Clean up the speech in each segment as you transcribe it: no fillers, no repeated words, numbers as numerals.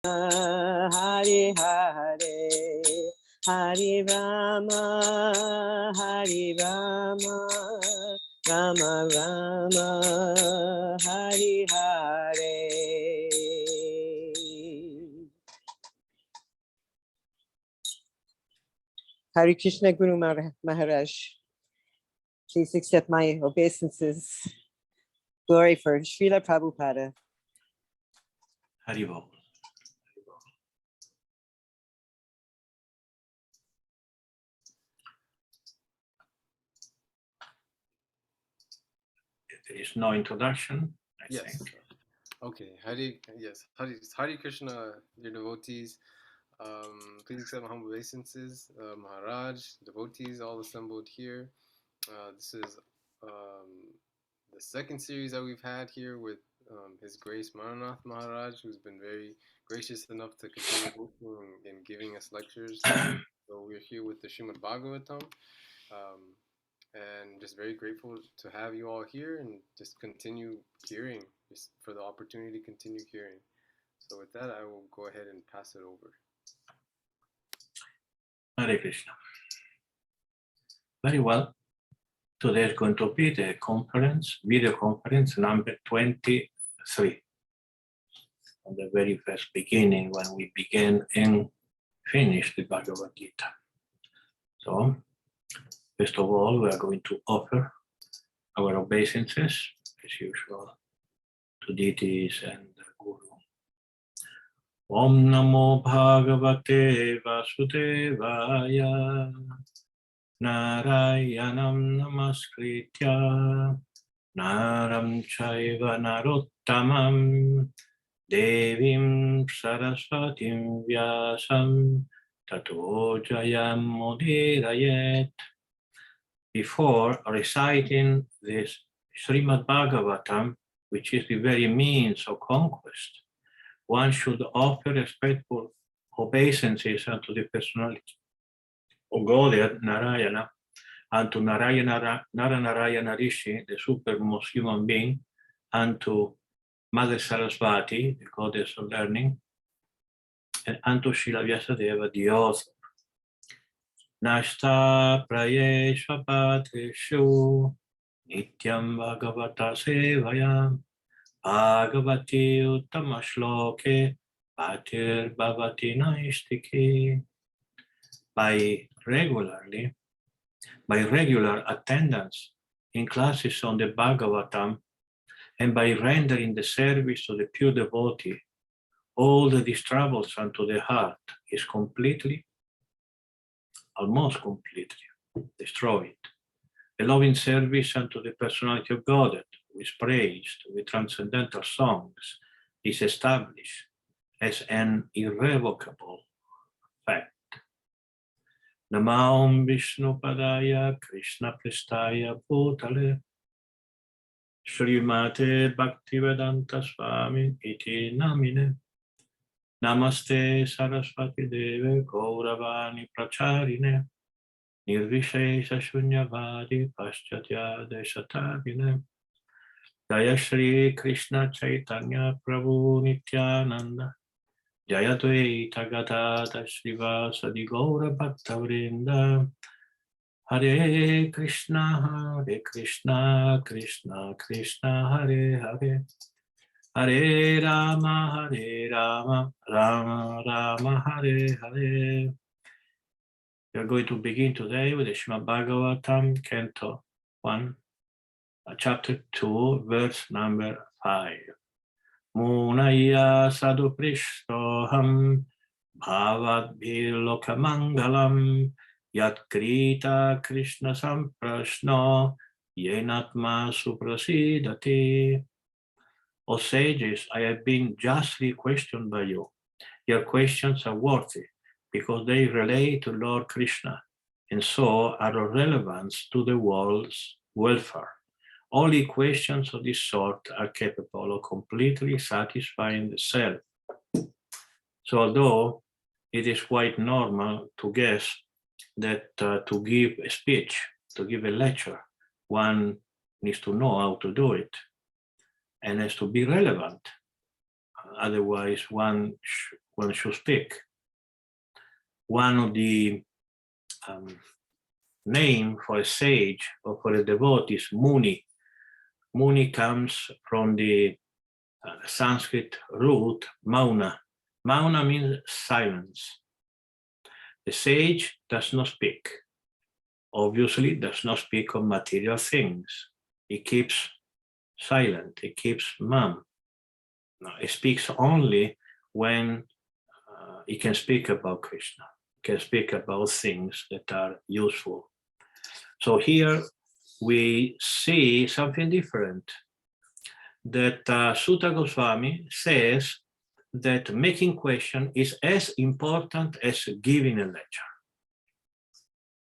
Hare Hare, Hare Rama, Hare Rama, Rama Rama, Hare Hare. Hare Krishna Guru Maharaj, please accept my obeisances. Glory for Srila Prabhupada. Haribol. There is no introduction, I think. Okay. Hare Krishna, dear devotees. Please accept my humble obeisances. Maharaj, devotees, all assembled here. This is the second series that we've had here with His Grace Manonatha Maharaj, who's been very gracious enough to continue hosting and giving us lectures. So we're here with the Srimad-Bhagavatam. And just very grateful to have you all here and just continue hearing, just for the opportunity to continue hearing. So with that, I will go ahead and pass it over. Hare Krishna. Very well. Today is going to be the conference, video conference number 23. From the very first beginning, when we began and finished the Bhagavad Gita. So, first of all, we are going to offer our obeisances, as usual, to deities and the Guru. Om Namo Bhagavate Vasudevaya, Narayanam Namaskritya, Naram Chaiva Narottamam, Devim Saraswatim Vyasam, Tato Jayam Mudirayet. Before reciting this Srimad-Bhagavatam, which is the very means of conquest, one should offer respectful obeisances unto the personality of Godhead, Narayana, and to Narayana Rishi, the supermost human being, and to Mother Saraswati, the goddess of learning, and unto Srila Vyasadeva, the author. Nashta prayeshva patrishu nityam bhagavata sevayam bhagavati uttama shloke patir bhavati naistiki. By regular attendance in classes on the Bhagavatam, and by rendering the service to the pure devotee, all the troubles unto the heart is almost completely destroyed. The loving service unto the personality of Godhead, with praise, with transcendental songs, is established as an irrevocable fact. Namam Vishnu Padaya Krishna Prestaya Bhutale Srimate Bhaktivedanta Swami Iti Namine Namaste Saraswati Deve Gauravani Pracharine Nirvishesha Shunyavadi Paschatya Deshatavine Jaya Shri Krishna Chaitanya Prabhu Nityananda Jaya Dvaita Gadada Srivasadi Gaura Bhaktavrinda Hare Krishna Krishna Krishna Hare Hare Hare Rama Rama Rama Hare Hare. We are going to begin today with the Srimad-Bhagavatam, Canto 1, Chapter 2, verse number 5. Munaya sadhu prishtoham bhavadbhir lokamangalam yat krita Krishna samprashno yenatma suprasidati. O sages, I have been justly questioned by you. Your questions are worthy because they relate to Lord Krishna and so are of relevance to the world's welfare. Only questions of this sort are capable of completely satisfying the self. So although it is quite normal to guess that to give a speech, to give a lecture, one needs to know how to do it and has to be relevant otherwise one should speak. One of the name for a sage or for a devotee is Muni. Muni comes from the Sanskrit root Mauna. Mauna means silence. The sage does not speak. Obviously, does not speak of material things. He keeps silent. He keeps mum. He speaks only when he can speak about Krishna. He can speak about things that are useful. So here we see something different. That Sutta Goswami says that making question is as important as giving a lecture.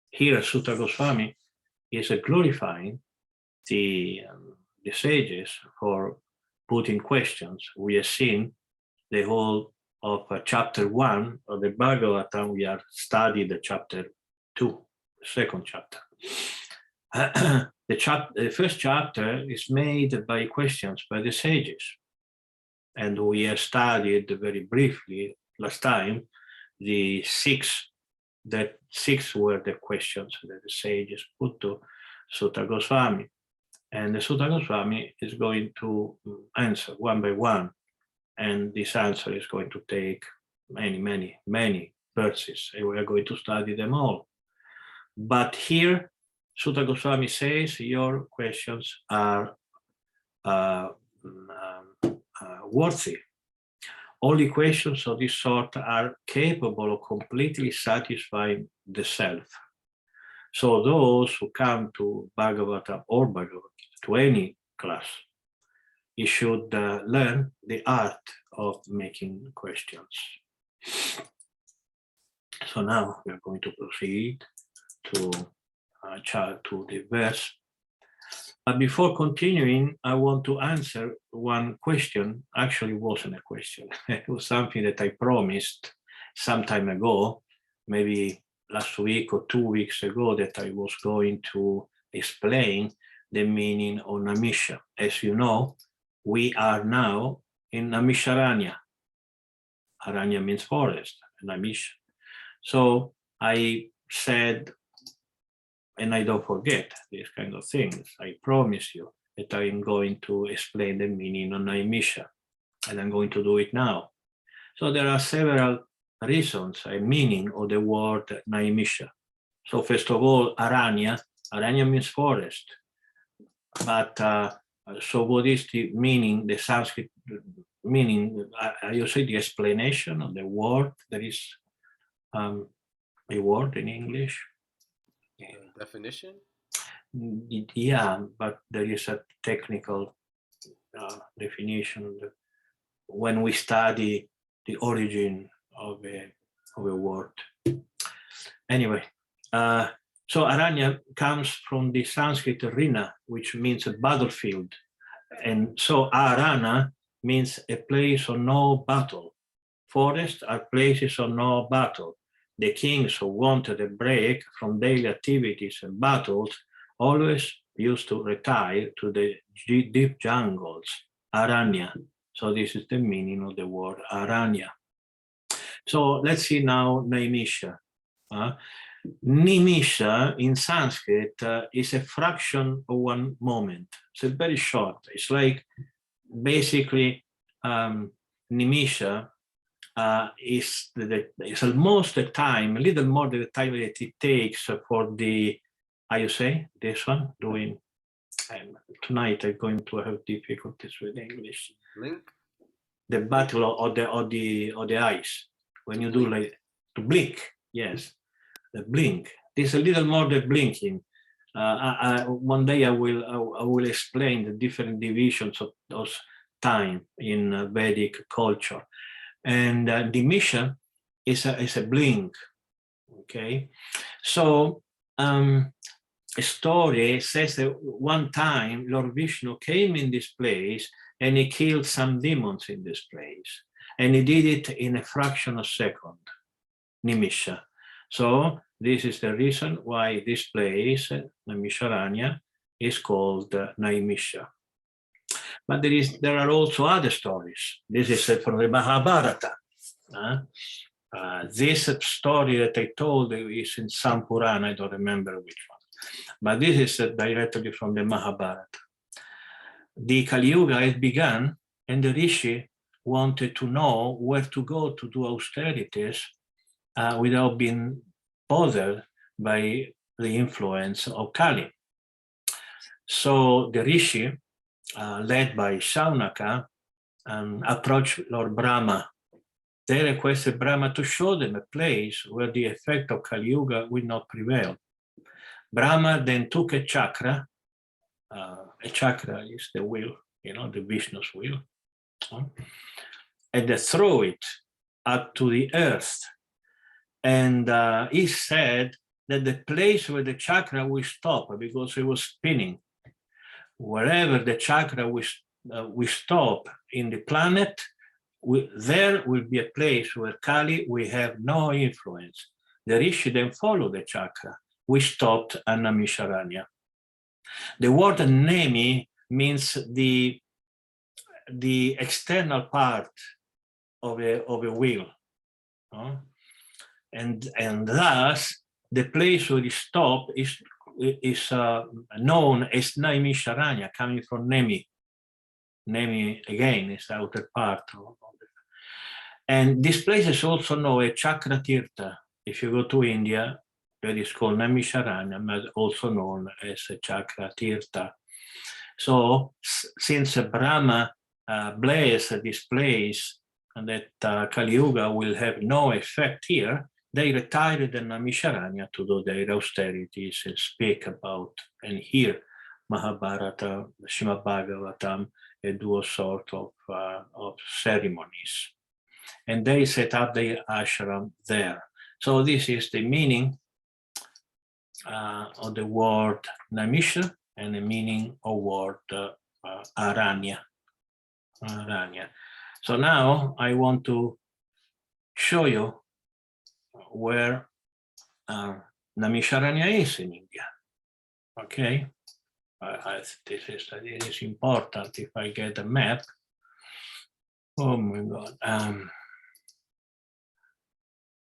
Here, Sutta Goswami is glorifying the sages for putting questions. We have seen the whole of chapter 1 of the Bhagavatam. We are studying the chapter 2, second chapter. The first chapter is made by questions by the sages. And we have studied very briefly last time the six were the questions that the sages put to Sutta Goswami. And the Sutta Goswami is going to answer one by one. And this answer is going to take many verses. And we are going to study them all. But here, Sutta Goswami says your questions are worthy. Only questions of this sort are capable of completely satisfying the self. So those who come to Bhagavata or Bhagavad Gita, to any class, you should learn the art of making questions. So now we are going to proceed to the verse. But before continuing, I want to answer one question. Actually, it wasn't a question. It was something that I promised some time ago, maybe last week or 2 weeks ago, that I was going to explain the meaning of Naimisha. As you know, we are now in Naimisharanya. Aranya means forest, Naimisha. So I said, and I don't forget these kind of things, I promise you that I'm going to explain the meaning of Naimisha, and I'm going to do it now. So there are several reasons, a meaning of the word Naimisha. So first of all, Aranya means forest. But so what is the meaning, the Sanskrit meaning? You say the explanation of the word. There is a word in English. Definition? Yeah, but there is a technical definition when we study the origin of a word. Anyway, so Aranya comes from the Sanskrit Rina, which means a battlefield. And so Arana means a place of no battle. Forests are places of no battle. The kings who wanted a break from daily activities and battles always used to retire to the deep jungles, Aranya. So this is the meaning of the word Aranya. So let's see now Naimisha. Naimisha in Sanskrit is a fraction of one moment. So it's very short. It's like basically Naimisha is almost the time, a little more than the time that it takes for the, how you say, this one, doing, tonight I'm going to have difficulties with English. Blink? The battle of the eyes. When you do like, to blink, yes, the blink. There's a little more than blinking. One day I will explain the different divisions of those time in Vedic culture. And Naimisha is a blink, okay? So a story says that one time Lord Vishnu came in this place and he killed some demons in this place. And he did it in a fraction of a second, Naimisha. So this is the reason why this place, Naimisharanya, is called Naimisha. But there are also other stories. This is from the Mahabharata. This story that I told is in some Purana, I don't remember which one. But this is directly from the Mahabharata. The Kali Yuga had begun, and the Rishi wanted to know where to go to do austerities without being bothered by the influence of Kali. So the Rishi, led by Shaunaka, approached Lord Brahma. They requested Brahma to show them a place where the effect of Kali Yuga will not prevail. Brahma then took a chakra. A chakra is the wheel, the Vishnu's wheel, and they threw it up to the earth. And he said that the place where the chakra will stop, because it was spinning, wherever the chakra will stop in the planet, there will be a place where Kali will have no influence. The Rishi then followed the chakra, which stopped at Naimisharanya. The word Nemi means the external part of a wheel. And thus, the place where it stopped is known as Naimisharanya, coming from Nemi. Nemi, again, is the outer part. And this place is also known as Chakra Tirtha. If you go to India, that is called Naimisharanya, but also known as Chakra Tirtha. So, since Brahma blessed this place and that Kali Yuga will have no effect here, they retired in Naimisharanya to do their austerities and speak about and hear Mahabharata, Srimad-Bhagavatam, and do all sorts of ceremonies. And they set up their ashram there. So this is the meaning of the word Naimisha and the meaning of word Aranya. So now I want to show you where Naimisharanya is in India. Okay, this is important. If I get a map, oh my God.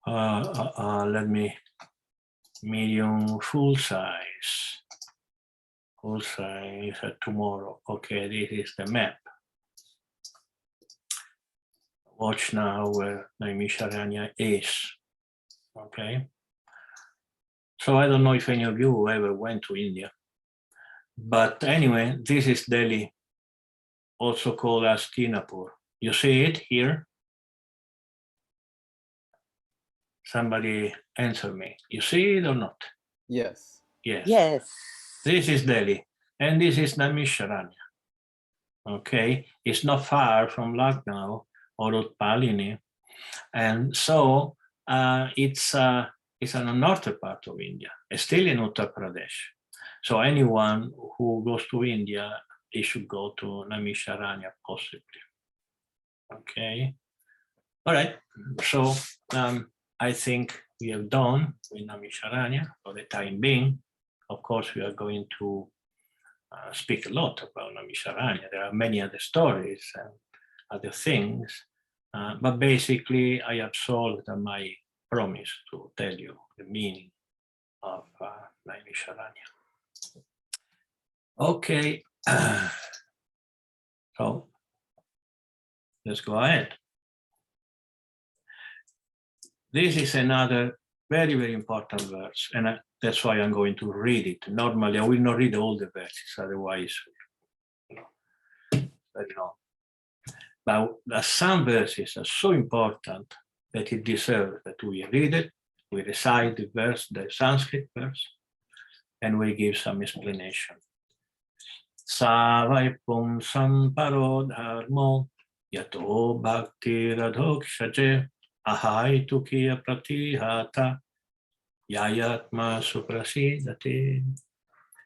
Let me medium full size. Full size tomorrow. Okay, this is the map. Watch now where Naimisharanya is. Okay. So I don't know if any of you ever went to India, but anyway, this is Delhi, also called Hastinapur. You see it here? Somebody answer me. You see it or not? Yes. Yes. Yes. This is Delhi, and this is Naimisharanya. Okay, it's not far from Lucknow or Utpalini, and so it's on the northern part of India. It's still in Uttar Pradesh. So anyone who goes to India, he should go to Naimisharanya possibly. Okay. All right. So I think we have done with Naimisharanya for the time being. Of course, we are going to speak a lot about Naimisharanya. There are many other stories and other things, but basically I absolved my promise to tell you the meaning of Naimisharanya. Okay, so let's go ahead. This is another very, very important verse, and that's why I'm going to read it. Normally, I will not read all the verses, otherwise, very long. But some verses are so important that it deserves that we read it, we recite the verse, the Sanskrit verse, and we give some explanation. Savai pumsam paro dharmo yato bhakti radhokshaje ahai tukiya pratihata yayatma suprasidate.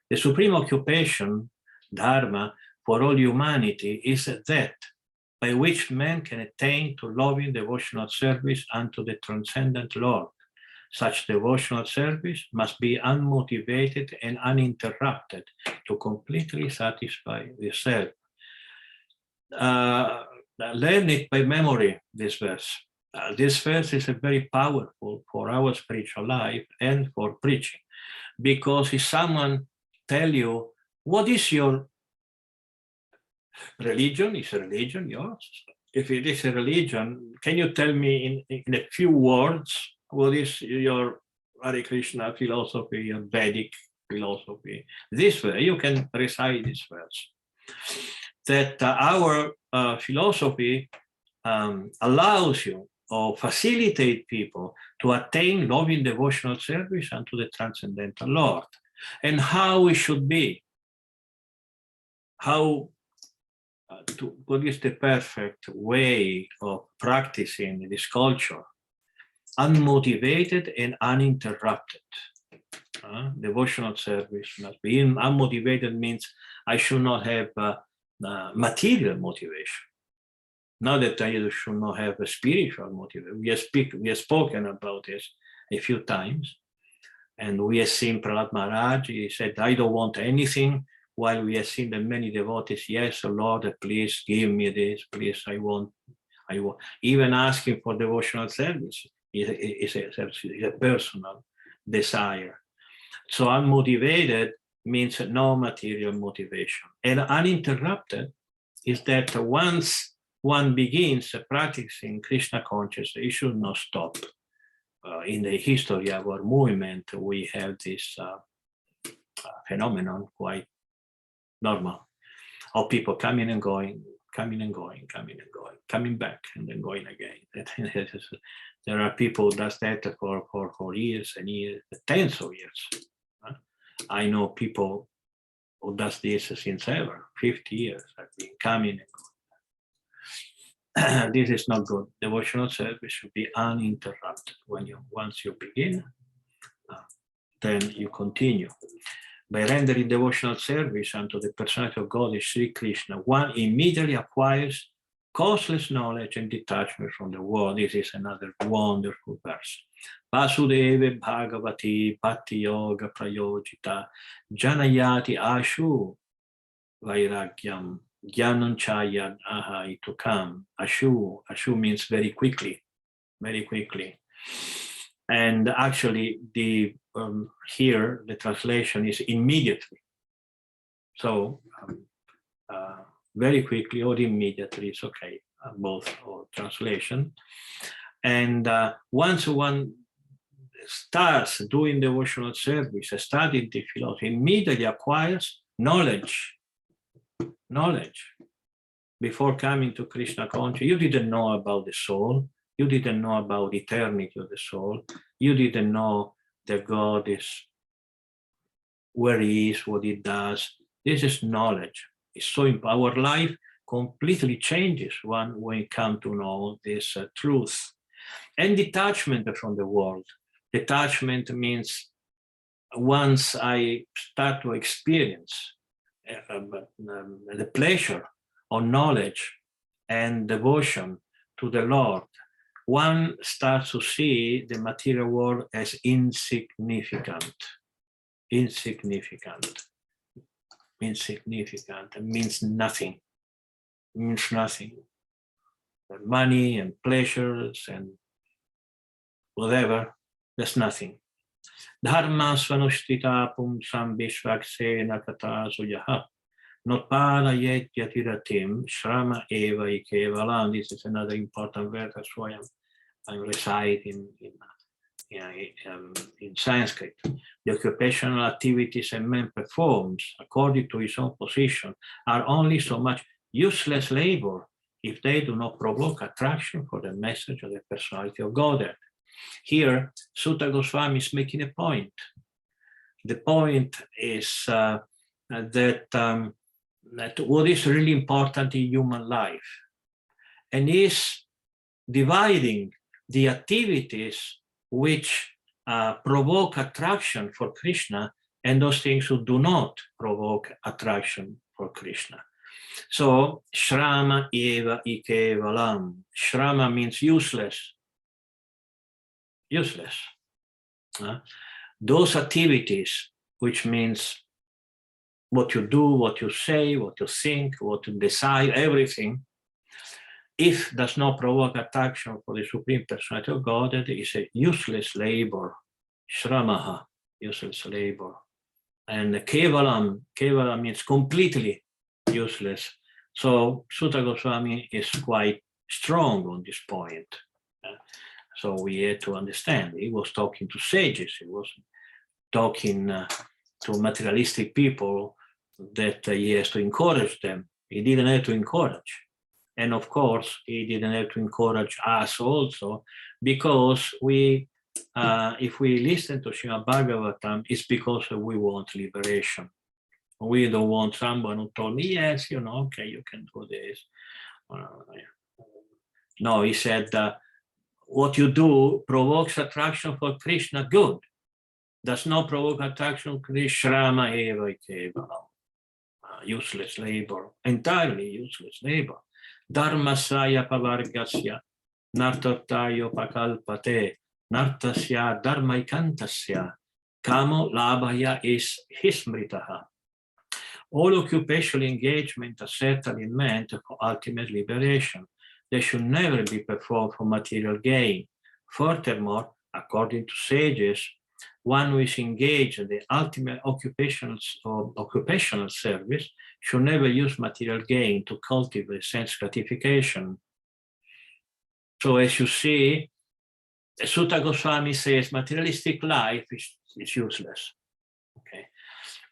The supreme occupation, dharma, for all humanity is that by which man can attain to loving devotional service unto the transcendent Lord. Such devotional service must be unmotivated and uninterrupted to completely satisfy the self. learn it by memory, this verse. This verse is very powerful for our spiritual life and for preaching, because if someone tell you, what is your religion? Is a religion yours? If it is a religion, can you tell me in a few words what is your Hare Krishna philosophy, your Vedic philosophy? This way you can recite this verse. That our philosophy allows you or facilitate people to attain loving devotional service unto the Transcendental Lord, and how it should be, what is the perfect way of practicing this culture, unmotivated and uninterrupted. Devotional service must be unmotivated, means I should not have material motivation. Not that I should not have a spiritual motivation. We have spoken about this a few times, and we have seen Prahlad Maharaj. He said, I don't want anything, while we have seen that many devotees, yes, Lord, please give me this, please, I want. Even asking for devotional service is a personal desire. So unmotivated means no material motivation. And uninterrupted is that once one begins practicing Krishna consciousness, it should not stop. In the history of our movement, we have this phenomenon quite normal of people coming and going, coming and going, coming and going, coming back and then going again. There are people who does that for years and years, tens of years. I know people who does this since ever, 50 years. I've been coming and going. This is not good. Devotional service should be uninterrupted. Once you begin, then you continue. By rendering devotional service unto the personality of God, Sri Krishna, one immediately acquires causeless knowledge and detachment from the world. This is another wonderful verse. Vasudeva Bhagavati Bhakti Yoga Prayojita Janayati Ashu Vairagyam Gyananchayad Ahai to come. Ashu means very quickly, very quickly. And actually, here the translation is immediately. So very quickly or immediately, it's okay, both or translation. And once one starts doing devotional service, studying the philosophy, immediately acquires knowledge. Before coming to Krishna consciousness, you didn't know about the soul. You didn't know about the eternity of the soul. You didn't know that God is where He is, what He does. This is knowledge. It's so our life completely changes when we come to know this truth. And detachment from the world. Detachment means once I start to experience the pleasure of knowledge and devotion to the Lord, one starts to see the material world as insignificant. Insignificant means nothing. Means nothing. Money and pleasures and whatever, that's nothing. Dharma svanushtita pumsam vishvaksena kata suyaha notpada yet yatiratim shrama eva ikevalam. This is another important verse. That's why I'm reciting in Sanskrit. The occupational activities a man performs according to his own position are only so much useless labor if they do not provoke attraction for the message of the personality of Godhead. Here, Sutta Goswami is making a point. The point is that what is really important in human life, and is dividing the activities which provoke attraction for Krishna and those things who do not provoke attraction for Krishna. So, Shrama eva ikevalam. Shrama means useless. Useless. Those activities, which means what you do, what you say, what you think, what you decide, everything, if does not provoke attraction for the Supreme Personality of Godhead, is a useless labor, shramaha, useless labor. And kevalam means completely useless. So Sutta Goswami is quite strong on this point. So we had to understand, he was talking to sages, he was talking to materialistic people that he has to encourage them. He didn't have to encourage. And of course, he didn't have to encourage us also, because we, if we listen to Srimad-Bhagavatam, it's because we want liberation. We don't want someone who told me, yes, okay, you can do this. No, he said, what you do provokes attraction for Krishna, good. Does not provoke attraction, Krishrama eva kevalam. Useless labor, entirely useless labor. Dharmasaya pavargasya, nartartayo pakalpate, nartasya dharmaikantasya, kamo labhaya is hismritaha. All occupational engagement are certainly meant for ultimate liberation. They should never be performed for material gain. Furthermore, according to sages, one who is engaged in the ultimate occupational service should never use material gain to cultivate sense gratification. So as you see, Sutta Goswami says materialistic life is useless. Okay.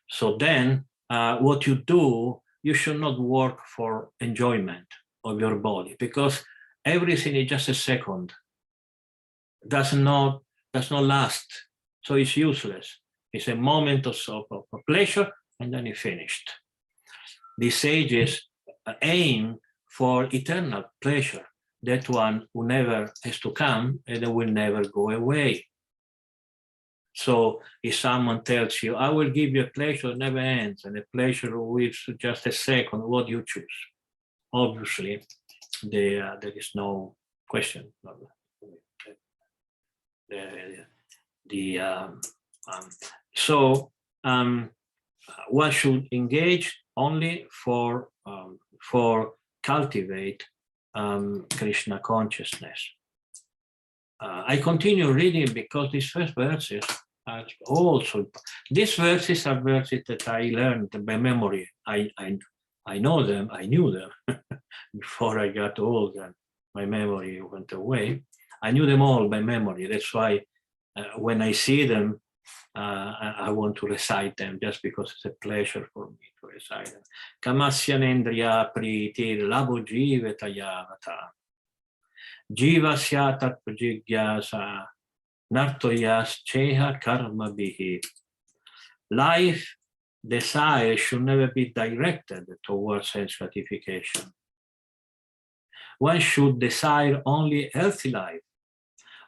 So then what you do, you should not work for enjoyment of your body, because everything is just a second, does not last. So it's useless. It's a moment of pleasure, and then it's finished. The sages aim for eternal pleasure, that one who never has to come and will never go away. So if someone tells you, I will give you a pleasure that never ends, and a pleasure with just a second, what do you choose? Obviously, there is no question. One should engage only for cultivate Krishna consciousness. I continue reading because these first verses are also, these verses are verses that I learned by memory. I know them, I knew them before I got old and my memory went away. I knew them all by memory. That's why when I see them, I want to recite them just because it's a pleasure for me to recite them. Kamasyanendriya pritir labo jivetayavata. Jivasya tat prajigyasa nartoyas cheha karma bihi. Life desire should never be directed towards sense gratification. One should desire only healthy life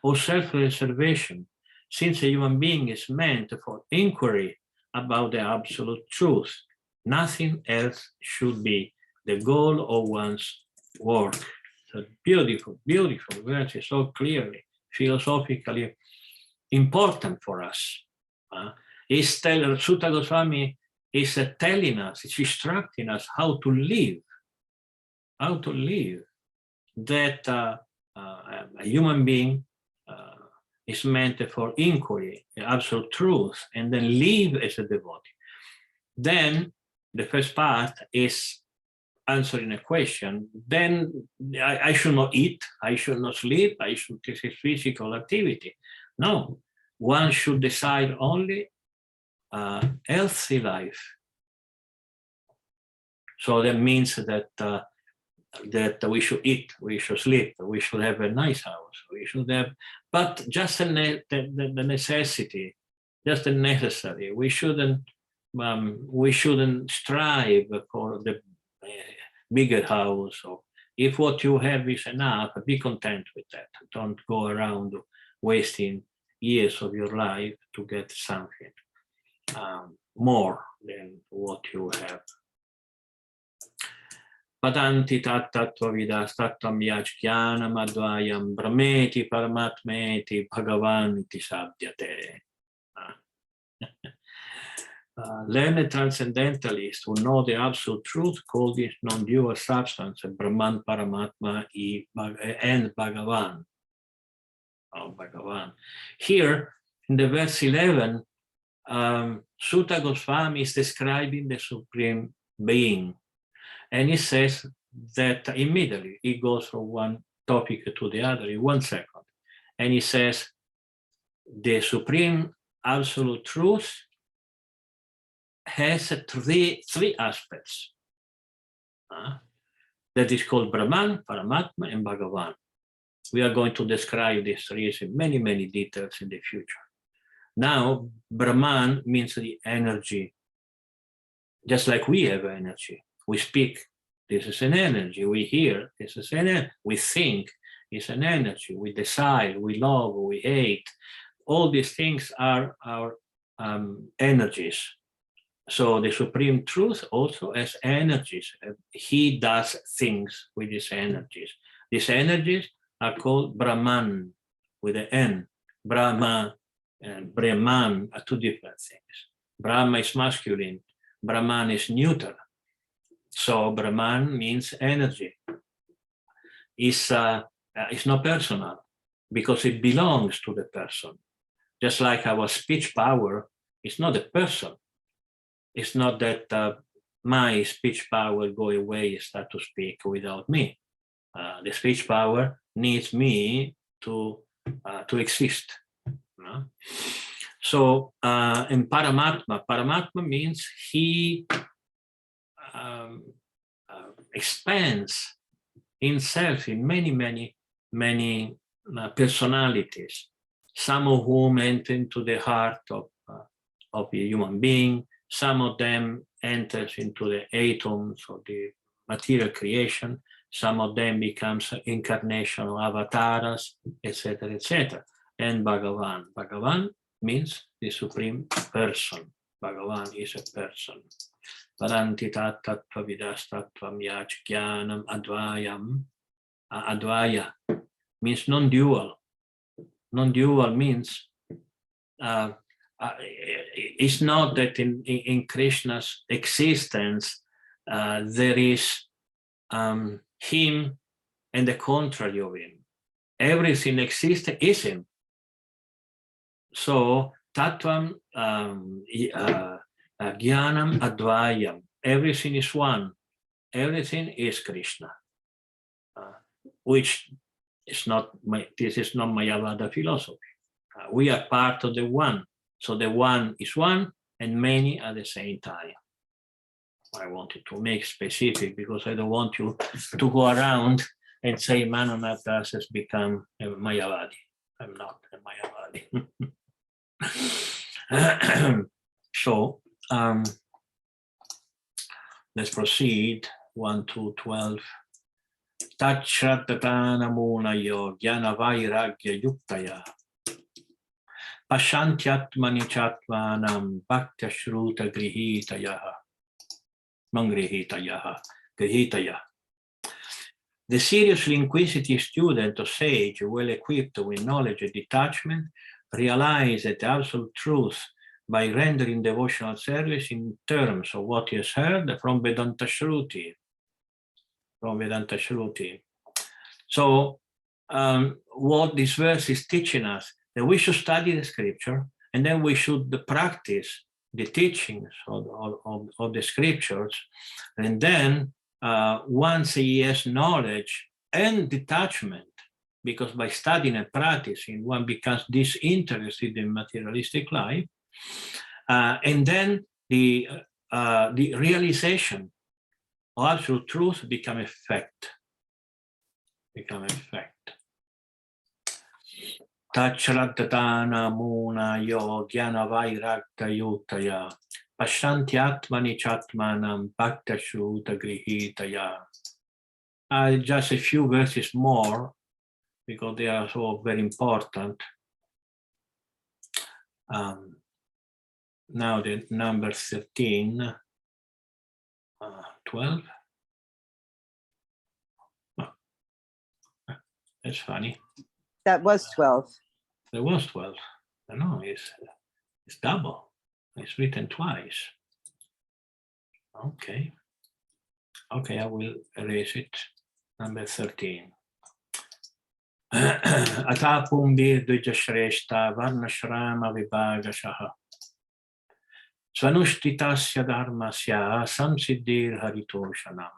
or self-preservation, since a human being is meant for inquiry about the absolute truth. Nothing else should be the goal of one's work. So beautiful, beautiful verses, so clearly, philosophically important for us. Sutta Goswami is telling us, it's instructing us how to live, that a human being is meant for inquiry, the absolute truth, and then live as a devotee. Then the first part is answering a question. Then I should not eat, I should not sleep, I should take a physical activity. No, one should decide only healthy life. So that means that that we should eat, we should sleep, we should have a nice house, we should have, but just the necessity, just the necessary. We shouldn't strive for the bigger house. Or if what you have is enough, be content with that. Don't go around wasting years of your life to get something more than what you have. Padanti tattva vidas tattvam yajnanam advayam brahmeti paramatmeti bhagavan iti sabdyate. learned transcendentalists who know the absolute truth call this non-dual substance Brahman, Paramatma, and Bhagavan. Oh, Bhagavan. Here, in the verse 11, Sutta Goswami is describing the Supreme Being. And he says that immediately he goes from one topic to the other in 1 second. And he says, the Supreme Absolute Truth has three aspects. That is called Brahman, Paramatma, and Bhagavan. We are going to describe these three in many, many details in the future. Now, Brahman means the energy, just like we have energy. We speak, this is an energy. We hear, this is an energy. We think, it's an energy. We decide, we love, we hate. All these things are our energies. So the Supreme Truth also has energies. He does things with these energies. These energies are called Brahman, with an N. Brahma and Brahman are two different things. Brahma is masculine, Brahman is neuter. So Brahman means energy. It's not personal because it belongs to the person. Just like our speech power is not a person. It's not that my speech power go away and start to speak without me. The speech power needs me to exist. No? So in Paramatma means he expands himself in many personalities, some of whom enter into the heart of a human being, some of them enters into the atoms of the material creation, some of them becomes incarnation of avatars, etc., etc. And Bhagavan. Bhagavan means the supreme person. Bhagavan is a person. Parantita tattva vidas tattvam yach jnanam advayam. Advaya means non-dual. Non-dual means it's not that in Krishna's existence there is him and the contrary of him. Everything exists is him. So tattvam jnanam advayam. Everything is one. Everything is Krishna. Which is not this is not Mayavada philosophy. We are part of the one. So the one is one and many at the same time. I wanted to make specific because I don't want you to go around and say Manonatha Dasa has become a Mayavadi. I'm not a Mayavadi. So let's proceed. 1, 2, 12. Tachratatana munayo jnana vairagya yuktaya. Pashantyatmani chatvanam bhakta shruta grihitayaha. Mangrihitayaha. Grihitaya. The seriously inquisitive student or sage, well equipped with knowledge and detachment, realizes the absolute truth by rendering devotional service in terms of what he has heard from Vedanta Shruti. From Vedanta Shruti. So, what this verse is teaching us, that we should study the scripture and then we should practice the teachings of the scriptures. And then once he has knowledge and detachment, because by studying and practicing, one becomes disinterested in materialistic life, and then the realization of absolute truth become effect. Tachratatana muna yo jnana vairagya yutaya pashantyatmani chatmanam bhakta shruta grihitaya. Just a few verses more because they are so very important. Now the number 13, 12. Oh, that's funny. That was 12. There was 12. I know, it's double. It's written twice. Okay. Okay, I will erase it. Number 13. Atapumbi dvijashreshta varnashrama vibhagashaha svanushthitasya dharmasya samsiddhir haritoshanam.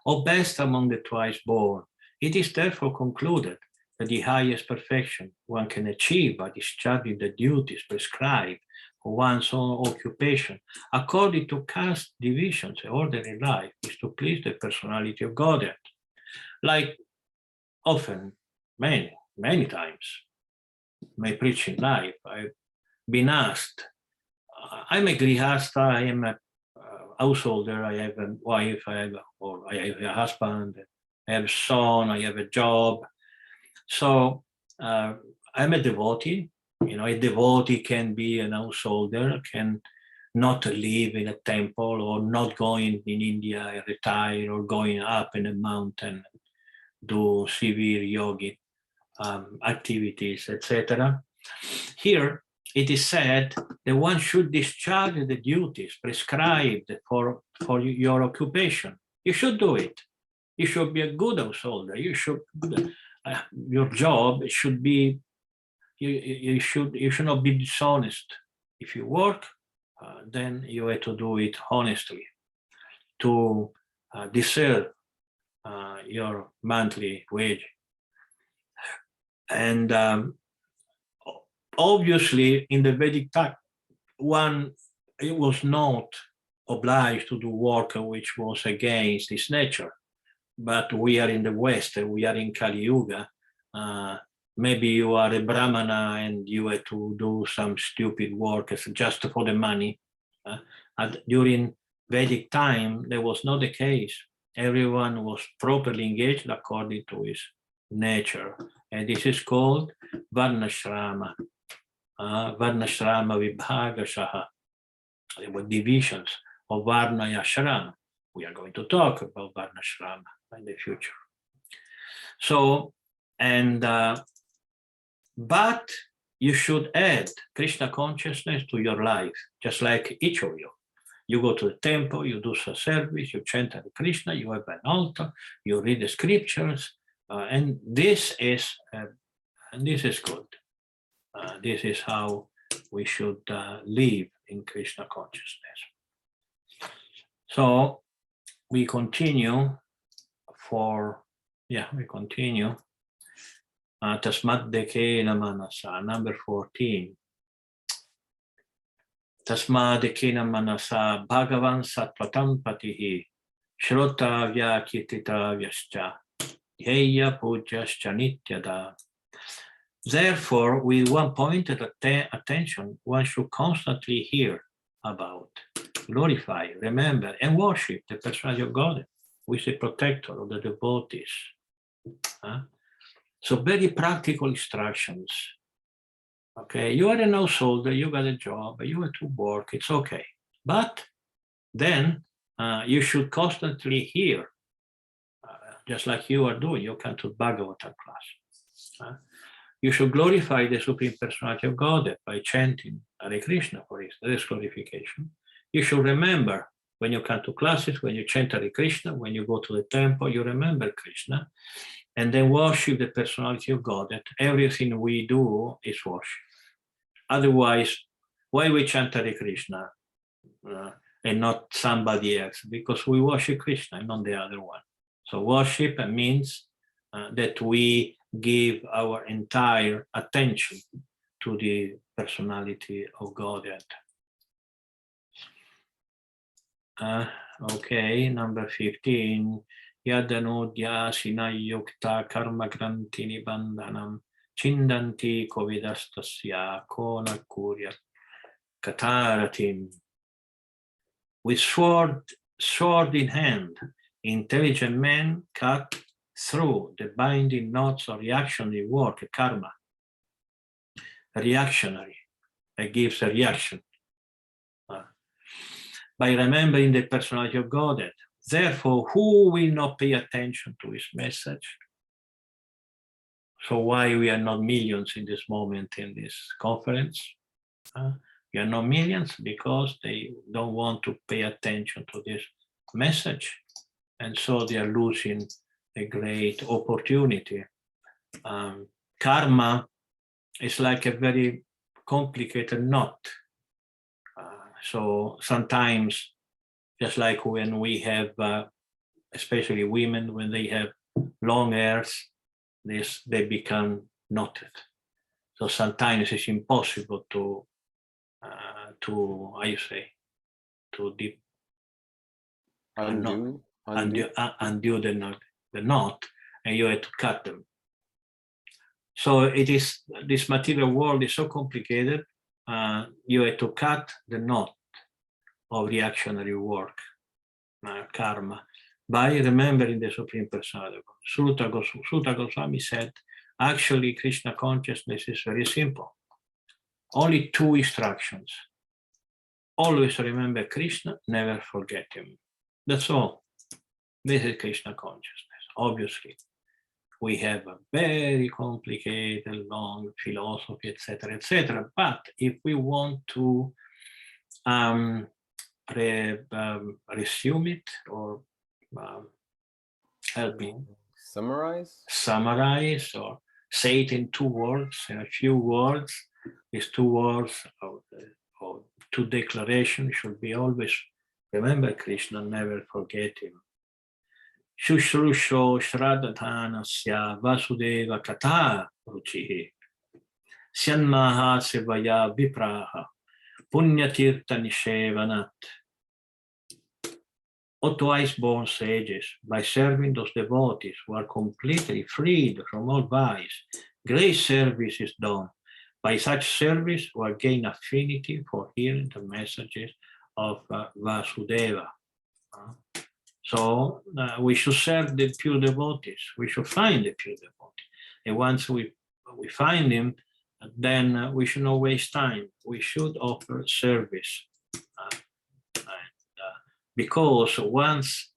O best among the twice born, it is therefore concluded that the highest perfection one can achieve by discharging the duties prescribed for one's own occupation, according to caste divisions and ordinary life, is to please the personality of Godhead. Like often, many times, my preaching life, I've been asked, I'm a grihasta, I am a householder, I have a wife, I have a husband, I have a son, I have a job. So I'm a devotee. You know, a devotee can be an householder, can not live in a temple, or not going in India, retire, or going up in a mountain, do severe yogic activities, etc. Here, it is said that one should discharge the duties prescribed for your occupation. You should do it. You should be a good householder. You should, your job should be, you should not be dishonest. If you work, then you have to do it honestly to deserve your monthly wage. And obviously, in the Vedic time, it was not obliged to do work which was against his nature. But we are in the West, we are in Kali Yuga. Maybe you are a Brahmana and you have to do some stupid work just for the money. And during Vedic time, that was not the case. Everyone was properly engaged according to his nature. And this is called Varnashrama. Varnashrama Vibhagashaha. There were divisions of Varna and Ashrama. We are going to talk about Varnashrama in the future. So, and but you should add Krishna consciousness to your life, just like each of you. You go to the temple, you do some service, you chant Hare Krishna, you have an altar, you read the scriptures, and this is good. This is how we should live in Krishna consciousness. So we continue we continue. Tasmad-dekena manasa, number 14. Tasmad-dekena manasa bhagavan sattvatam patihi shrotavya kirtitavyascha yeya pujyascha nityada. Therefore, with one pointed attention, one should constantly hear about, glorify, remember, and worship the personality of God, who is the protector of the devotees. So very practical instructions. Okay, you are an householder, you got a job, you have to work, it's okay. But then you should constantly hear, just like you are doing, you come to Bhagavatam class. You should glorify the Supreme Personality of God by chanting Hare Krishna, for instance. That is glorification. You should remember when you come to classes, when you chant Hare Krishna, when you go to the temple, you remember Krishna, and then worship the personality of God. That everything we do is worship. Otherwise, why we chant Hare Krishna and not somebody else? Because we worship Krishna and not the other one. So worship means that we give our entire attention to the personality of Godhead. Okay, number 15. Yadanodya sinayukta karma grantini bandhanam chindanti kovidastasya kona kurya kataratim. With sword in hand, intelligent men cut through the binding knots of reactionary work, karma. Reactionary, it gives a reaction. By remembering the personality of Godhead. Therefore, who will not pay attention to his message? So why we are not millions in this moment in this conference? You are not millions because they don't want to pay attention to this message. And so they are losing a great opportunity. Karma is like a very complicated knot. So sometimes, just like when we have, especially women, when they have long hairs, they become knotted. So sometimes it's impossible to how you say, to Undo the knot, and you have to cut them. So it is, this material world is so complicated. You have to cut the knot of reactionary work, karma, by remembering the Supreme Personality. Sutta Goswami said, actually, Krishna consciousness is very simple. Only 2 instructions. Always remember Krishna, never forget him. That's all. This is Krishna consciousness. Obviously, we have a very complicated, long philosophy, etc., etc. But if we want to resume it, or help me summarize, or say it in 2 words, in a few words, these 2 words or 2 declarations should be always remember Krishna, never forget him. Shushrusho Shraddhanasya Vasudeva Kata Ruchihi Syanmaha Sevaya Vipraha Punyatirtha Nishevanat. 8 twice-born sages, by serving those devotees who are completely freed from all vice, great service is done. By such service, we gain affinity for hearing the messages of Vasudeva. So we should serve the pure devotees. We should find the pure devotees. And once we find him, then we should not waste time. We should offer service. Because once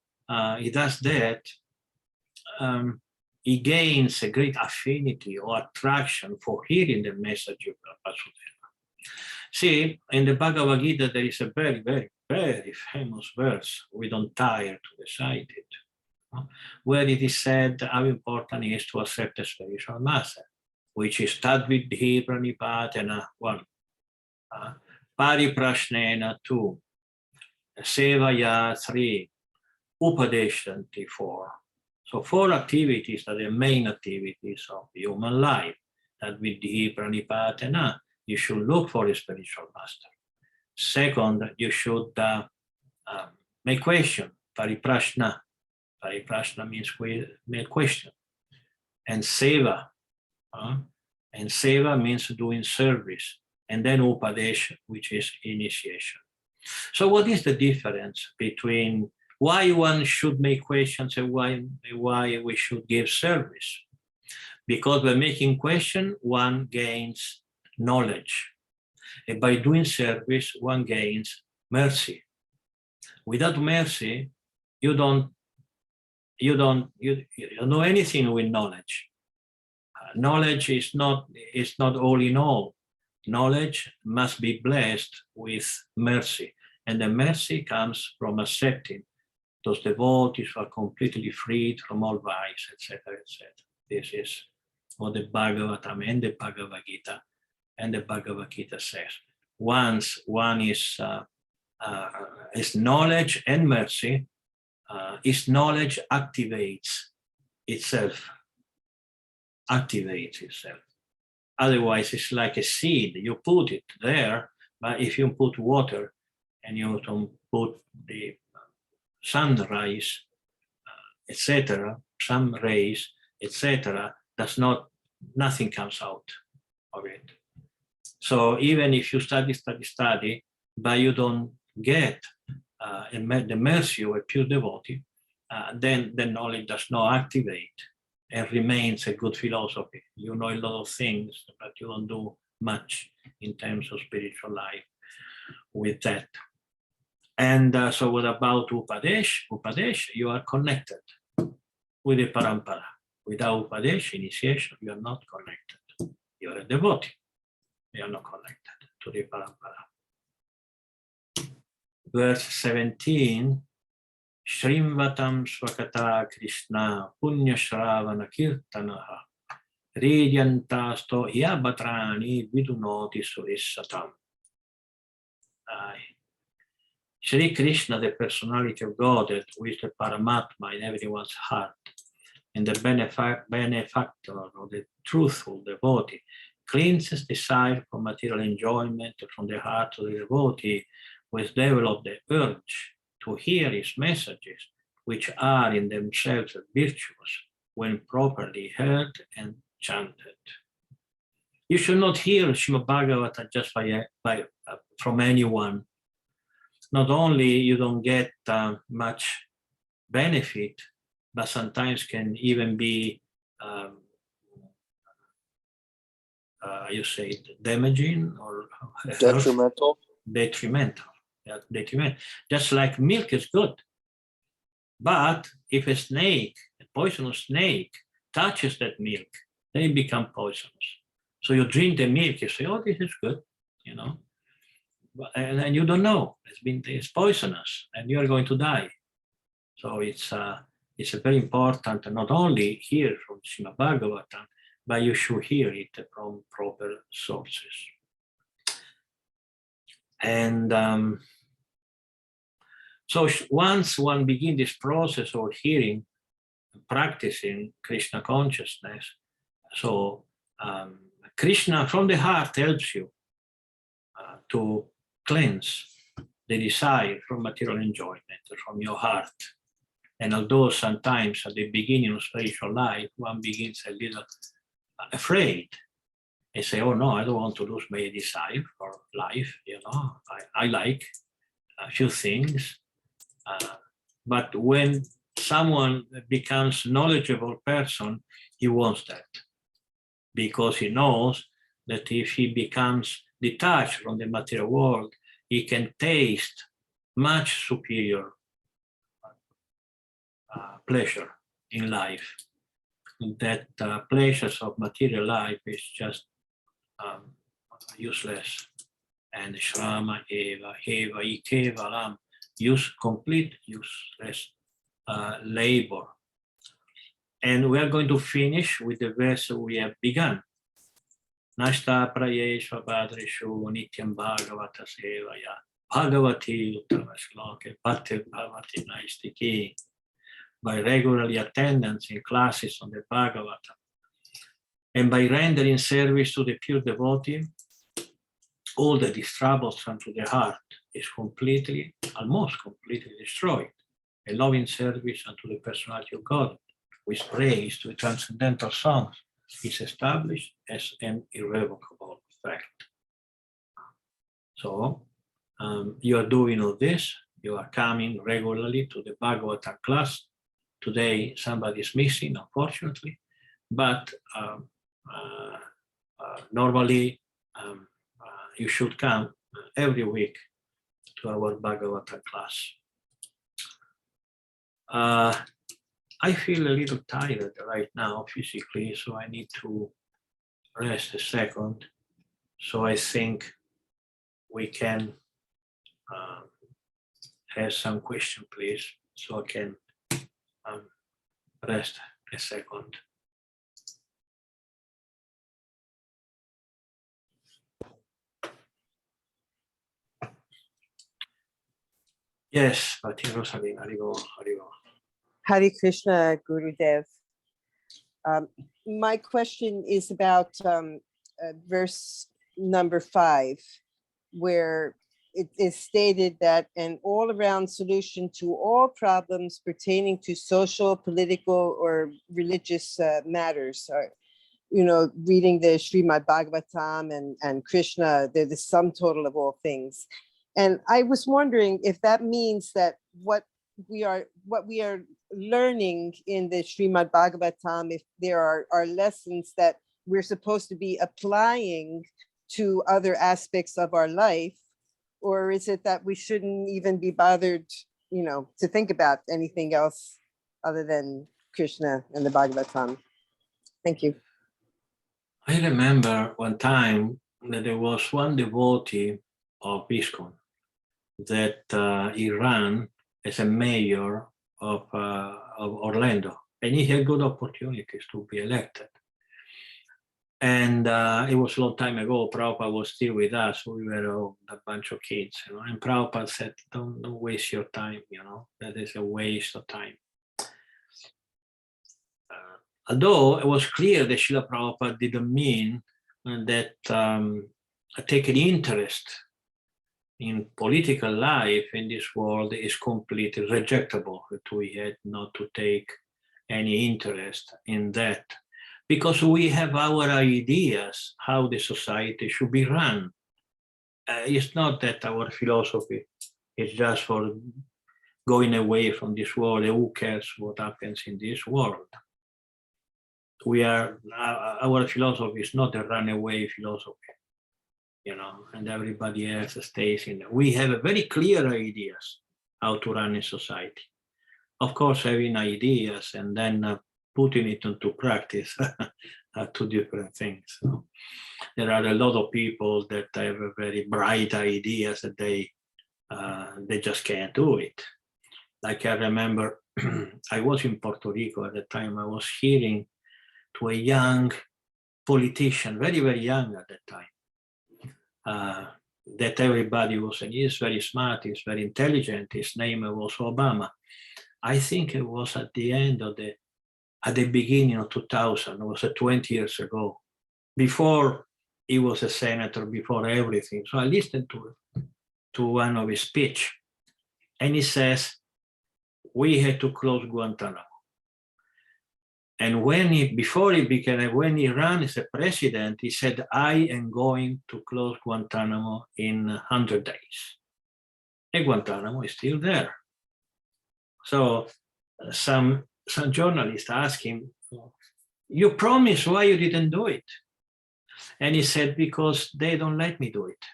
he does that, he gains a great affinity or attraction for hearing the message of Vasudeva. See, in the Bhagavad Gita, there is a very, very, very famous verse. We don't tire to recite it, where it is said how important it is to accept a spiritual master, which is Tadvidhi Pranipatena 1, Pariprashnena 2, Sevaya 3, Upadeshanti 4. So 4 activities are the main activities of human life. Tadvidhi Pranipatena, you should look for a spiritual master. Second, you should make question, pariprashna. Pariprashna means make question. And seva. And seva means doing service. And then upadesha, which is initiation. So what is the difference between why one should make questions and why we should give service? Because by making question, one gains knowledge. And by doing service, one gains mercy. Without mercy, you don't know anything with knowledge. Knowledge is not all in all. Knowledge must be blessed with mercy. And the mercy comes from accepting those devotees who are completely freed from all vice, etc., etc. This is what the Bhagavatam and the Bhagavad Gita says. Once one is knowledge and mercy, his knowledge activates itself. Otherwise, it's like a seed. You put it there, but if you put water and you don't put the sunrise, etc., sun rays, etc., nothing comes out of it. So even if you study, but you don't get the mercy of a pure devotee, then the knowledge does not activate and remains a good philosophy. You know a lot of things, but you don't do much in terms of spiritual life with that. And so what about Upadesh? Upadesh, you are connected with the Parampara. Without Upadesh, initiation, you are not connected. You are a devotee. You are not connected to the Parampara. verse 17, Shrimvatam Swakata Krishna Punya Shravana Kirtanaha Redyantasto Yabatrani Vidunoti Surissatam. Sri Krishna, the personality of Godhead, who is the Paramatma in everyone's heart, and the benefactor or the truthful devotee, cleanses desire for material enjoyment from the heart of the devotee who has developed the urge to hear his messages, which are in themselves virtuous when properly heard and chanted. You should not hear Srimad-Bhagavatam just from anyone. Not only you don't get much benefit, but sometimes can even be, you say, damaging or Detrimental. Detrimental. Yeah, detrimental. Just like milk is good, but if a snake, a poisonous snake, touches that milk, then it becomes poisonous. So you drink the milk, you say, "Oh, this is good," you know, and you don't know it's poisonous, and you are going to die. So it's very important not only hear from Srimad-Bhagavatam, but you should hear it from proper sources. And so once one begins this process of hearing, practicing Krishna consciousness, so Krishna from the heart helps you to cleanse the desire from material enjoyment from your heart. And although sometimes at the beginning of spiritual life, one begins a little afraid and say, "Oh no, I don't want to lose my desire for life. You know, I like a few things." But when someone becomes a knowledgeable person, he wants that, because he knows that if he becomes detached from the material world, he can taste much superior pleasure in life. That pleasures of material life is just useless. And Shrama Eva, Ikevalam, complete useless labor. And we are going to finish with the verse we have begun. Nashta prayeshva badrishu nityam bhagavata sevaya bhagavati uttavashloke bhakti bhavati naistiki. By regularly attendance in classes on the Bhagavatam, and by rendering service to the pure devotee, all that is troublesome to the heart is almost completely destroyed. A loving service unto the personality of God, with praise to the transcendental songs, is established as an irrevocable fact. So you are doing all this, you are coming regularly to the Bhagavatam class. Today somebody is missing, unfortunately, but normally you should come every week to our Bhagavatam class. I feel a little tired right now physically, so I need to rest a second. So I think we can have some question, please, so I can rest a second. Yes, Bhakti Rosaline, Haribo. Hare Krishna, Gurudev. My question is about verse number 5, where it is stated that an all-around solution to all problems pertaining to social, political, or religious matters are, reading the Srimad-Bhagavatam and Krishna, they're the sum total of all things. And I was wondering if that means that what we are learning in the Srimad-Bhagavatam, if there are lessons that we're supposed to be applying to other aspects of our life, or is it that we shouldn't even be bothered, to think about anything else other than Krishna and the Bhagavatam? Thank you. I remember one time that there was one devotee of ISKCON, that he ran as a mayor of Orlando, and he had good opportunities to be elected. And it was a long time ago. Prabhupada was still with us. We were all a bunch of kids, you know. And Prabhupada said, "Don't waste your time. You know, that is a waste of time." Although it was clear that Srila Prabhupada didn't mean that taking interest in political life in this world is completely rejectable. That we had not to take any interest in that, because we have our ideas how the society should be run. It's not that our philosophy is just for going away from this world. Who cares what happens in this world? Our philosophy is not a runaway philosophy, you know, and everybody else stays in it. We have very clear ideas how to run a society. Of course, having ideas and then putting it into practice are two different things. So there are a lot of people that have very bright ideas that they just can't do it. Like I remember, I was in Puerto Rico at the time. I was hearing to a young politician, very, very young at that time, that everybody was, and he's very smart, he's very intelligent, his name was Obama. I think it was at the beginning of 2000, it was 20 years ago, before he was a senator, before everything. So I listened to one of his speech, and he says, we had to close Guantanamo. And when he ran as a president, he said, I am going to close Guantanamo in 100 days. And Guantanamo is still there. So some journalists asked him, you promised, why you didn't do it? And he said, because they don't let me do it.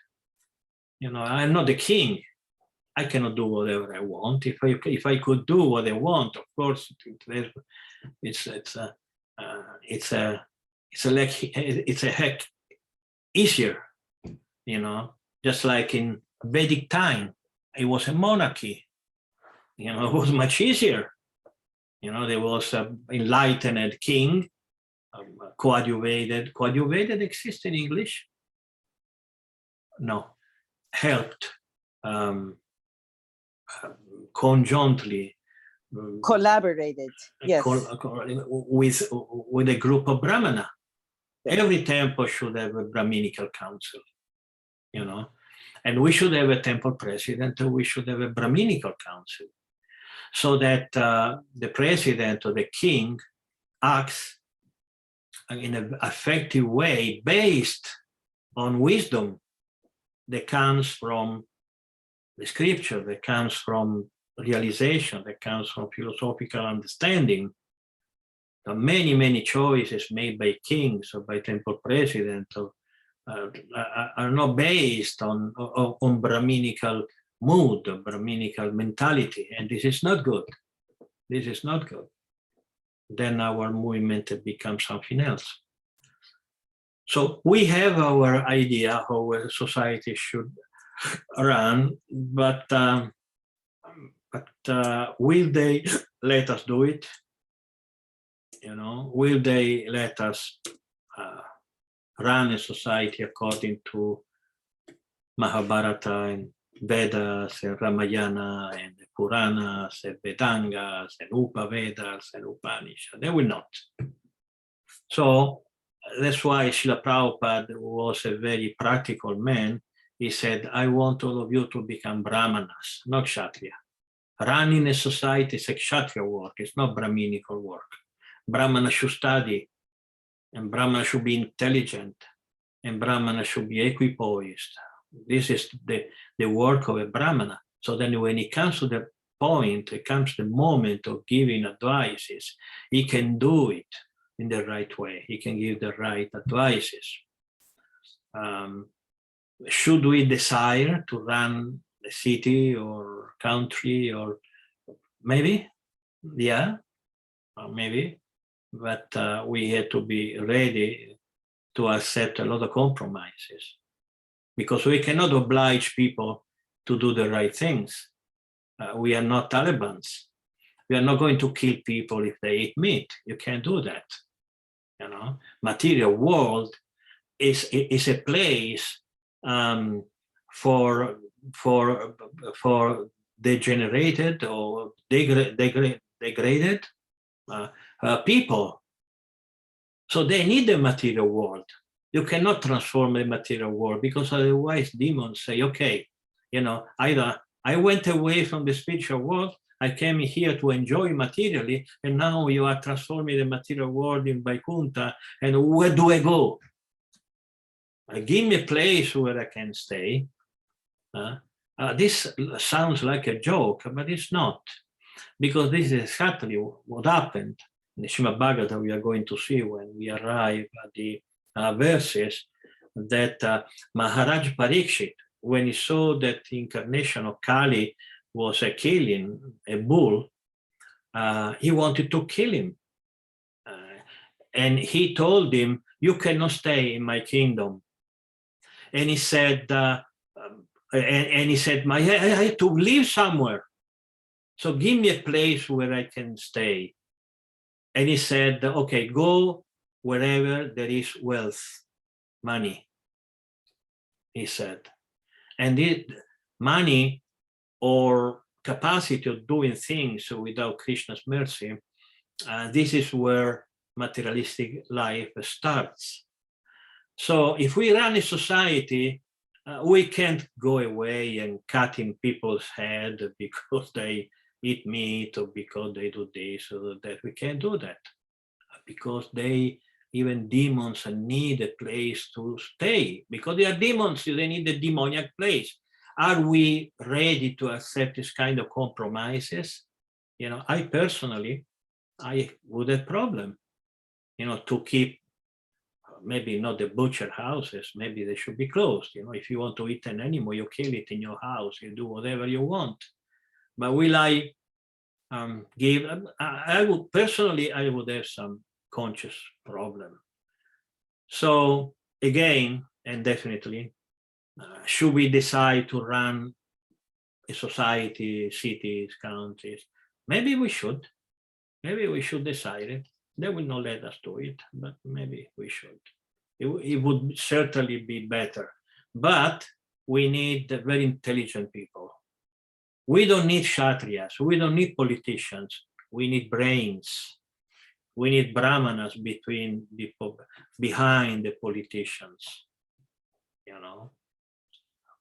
You know, I'm not the king. I cannot do whatever I want. If I could do what I want, of course, it's a heck easier, you know. Just like in Vedic time, it was a monarchy. You know, it was much easier. You know, there was an enlightened king, coadjuvated. Coadjuvated exists in English? No, helped. Conjointly Collaborated, yes. With a group of Brahmana. Yes. Every temple should have a Brahminical council, you know, and we should have a temple president, and we should have a Brahminical council, so that the president or the king acts in an effective way based on wisdom that comes from the scripture, that comes from realization, that comes from philosophical understanding. Many, many choices made by kings or by temple presidents are not based on Brahminical mood, or Brahminical mentality, and this is not good. This is not good. Then our movement becomes something else. So we have our idea how a society should run, but will they let us do it? You know, will they let us run a society according to Mahabharata and Vedas and Ramayana and Puranas and Vedangas and Upavedas and Upanishads? They will not. So that's why Srila Prabhupada was a very practical man. He said, I want all of you to become Brahmanas, not Kshatriya. Running a society is a Kshatriya work, it's not Brahminical work. Brahmana should study, and Brahmana should be intelligent, and Brahmana should be equipoised. This is the work of a Brahmana. So then when it comes to the point, it comes the moment of giving advices, he can do it in the right way. He can give the right advices. Should we desire to run a city or country, or maybe, yeah, maybe, but we had to be ready to accept a lot of compromises, because we cannot oblige people to do the right things. We are not Talibans. We are not going to kill people if they eat meat. You can't do that. You know, material world is a place for degenerated or degraded people. So they need the material world. You cannot transform the material world, because otherwise demons say, okay, you know, either I went away from the spiritual world, I came here to enjoy materially, and now you are transforming the material world in Vaikuntha, and where do I go? Give me a place where I can stay. This sounds like a joke, but it's not, because this is exactly what happened. In the Srimad-Bhagavatam, we are going to see when we arrive at the verses that Maharaj Parikshit, when he saw that the incarnation of Kali was killing a bull, he wanted to kill him. And he told him, you cannot stay in my kingdom. And he said, I have to live somewhere. So give me a place where I can stay. And he said, okay, go wherever there is wealth, money, he said. And money or capacity of doing things without Krishna's mercy, this is where materialistic life starts. So if we run a society, we can't go away and cutting people's head because they eat meat or because they do this or that. We can't do that, because even demons need a place to stay, because they are demons, they need a demoniac place. Are we ready to accept this kind of compromises? You know, I personally, I would have problem, you know, to keep, maybe not the butcher houses, maybe they should be closed. You know, if you want to eat an animal, you kill it in your house, you do whatever you want. But will I give, I would personally, I would have some conscious problem. So again, and definitely, should we decide to run a society, cities, countries? Maybe we should. Maybe we should decide it. They will not let us do it, but maybe we should. It would certainly be better. But we need very intelligent people. We don't need kshatriyas. We don't need politicians. We need brains. We need brahmanas behind the politicians. You know,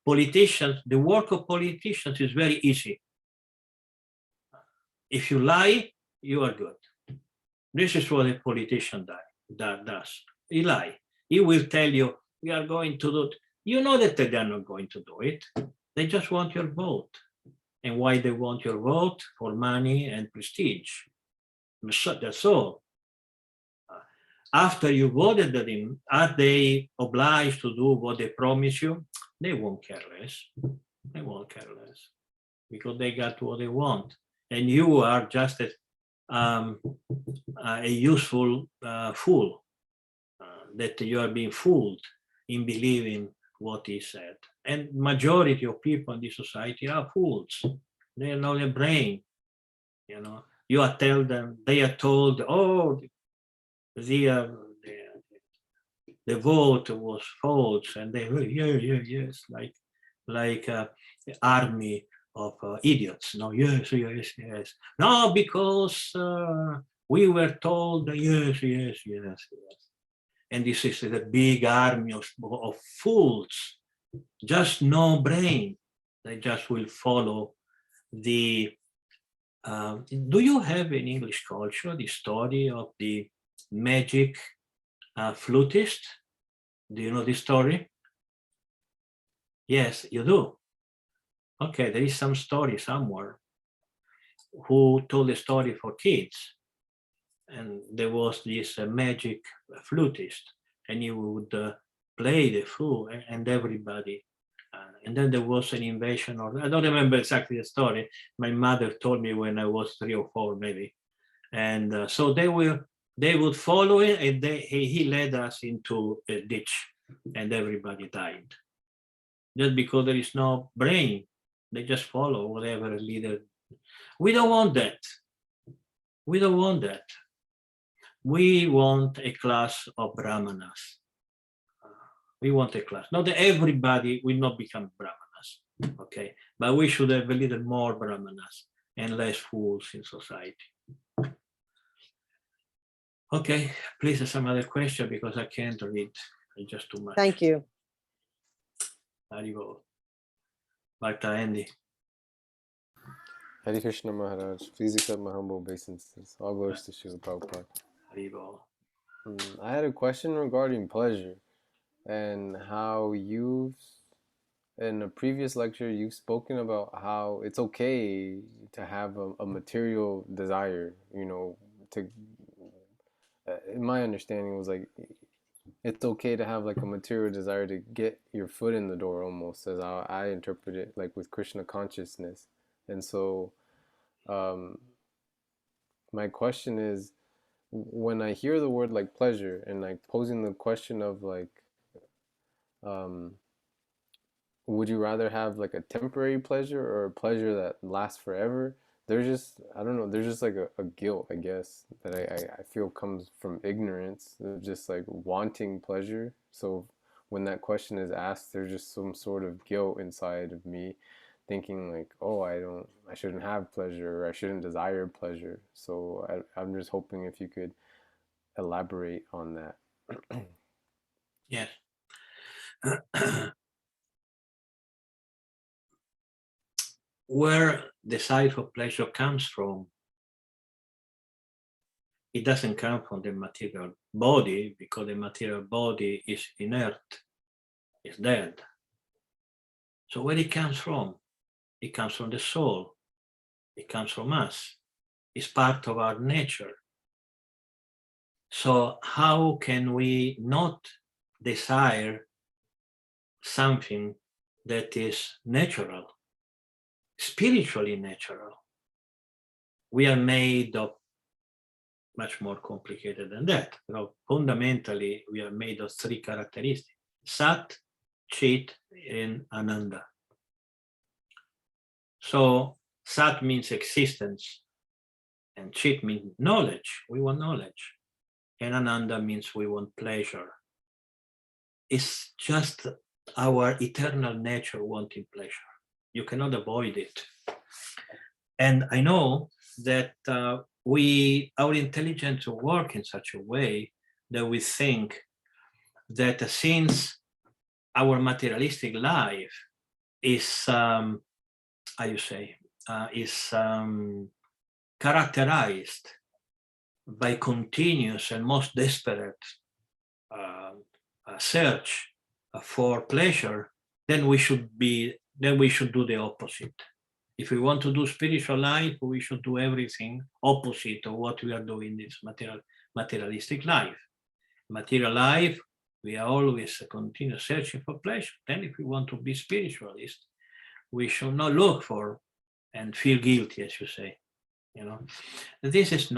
politicians, the work of politicians is very easy. If you lie, you are good. This is what a politician does. He lie. He will tell you, we are going to do it. You know that they are not going to do it. They just want your vote. And why they want your vote? For money and prestige. That's all. After you voted them, are they obliged to do what they promise you? They won't care less. They won't care less, because they got what they want. And you are just a useful fool, that you are being fooled in believing what he said. And majority of people in this society are fools. They are not a brain. You know, you are tell them, they are told, oh, the vote was false, and they yes, like army of idiots. No, yes. No, because we were told yes. And this is the big army of fools, just no brain. They just will follow the. Do you have in English culture the story of the magic flutist? Do you know this story? Yes, you do. Okay, there is some story somewhere who told a story for kids. And there was this magic flutist, and he would play the flute, and everybody. And then there was an invasion, or I don't remember exactly the story. My mother told me when I was 3 or 4, maybe. And so they would follow it, and he led us into a ditch, and everybody died. Just because there is no brain. They just follow whatever leader. We don't want that. We don't want that. We want a class of brahmanas. We want a class. Not that everybody will not become brahmanas, okay? But we should have a little more brahmanas and less fools in society. Okay, please some other question because I can't read. It's just too much. Thank you. There you go. Bhakta Andy. Hare Krishna Maharaj, please accept my humble obeisances. All glories to Srila Prabhupada. There you go. I had a question regarding pleasure and how you've, in a previous lecture, you've spoken about how it's okay to have a material desire, you know, to, in my understanding was like, it's okay to have like a material desire to get your foot in the door almost, as how I interpret it, like with Krishna consciousness. And so my question is, when I hear the word like pleasure and like posing the question of like, would you rather have like a temporary pleasure or a pleasure that lasts forever? There's just, I don't know, there's just like a guilt, I guess, that I feel comes from ignorance, of just like wanting pleasure. So when that question is asked, there's just some sort of guilt inside of me thinking like, oh, I shouldn't have pleasure, or I shouldn't desire pleasure. So I'm just hoping if you could elaborate on that. Yes. Where the desire for pleasure comes from, it doesn't come from the material body, because the material body is inert, is dead. So where it comes from? It comes from the soul. It comes from us. It's part of our nature. So how can we not desire something that is natural, spiritually natural? We are made of much more complicated than that. You know, fundamentally, we are made of three characteristics: Sat, Chit, and Ananda. So Sat means existence, and Chit means knowledge. We want knowledge. And Ananda means we want pleasure. It's just our eternal nature wanting pleasure. You cannot avoid it. And I know that our intelligence work in such a way that we think that since our materialistic life is, characterized by continuous and most desperate search for pleasure, then we should do the opposite. If we want to do spiritual life, we should do everything opposite of what we are doing in this materialistic life. Material life, we are always continue searching for pleasure. Then if we want to be spiritualist, we should not look for and feel guilty, as you say. You know, this is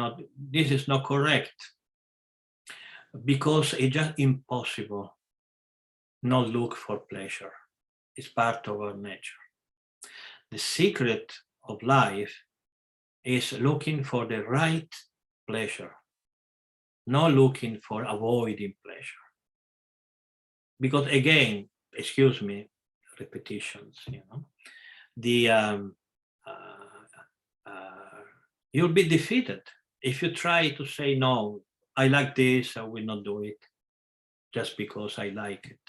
not correct, because it's just impossible not look for pleasure. It's part of our nature. The secret of life is looking for the right pleasure, not looking for avoiding pleasure. Because again, excuse me, repetitions, you know, you'll be defeated if you try to say, no, I like this, I will not do it just because I like it.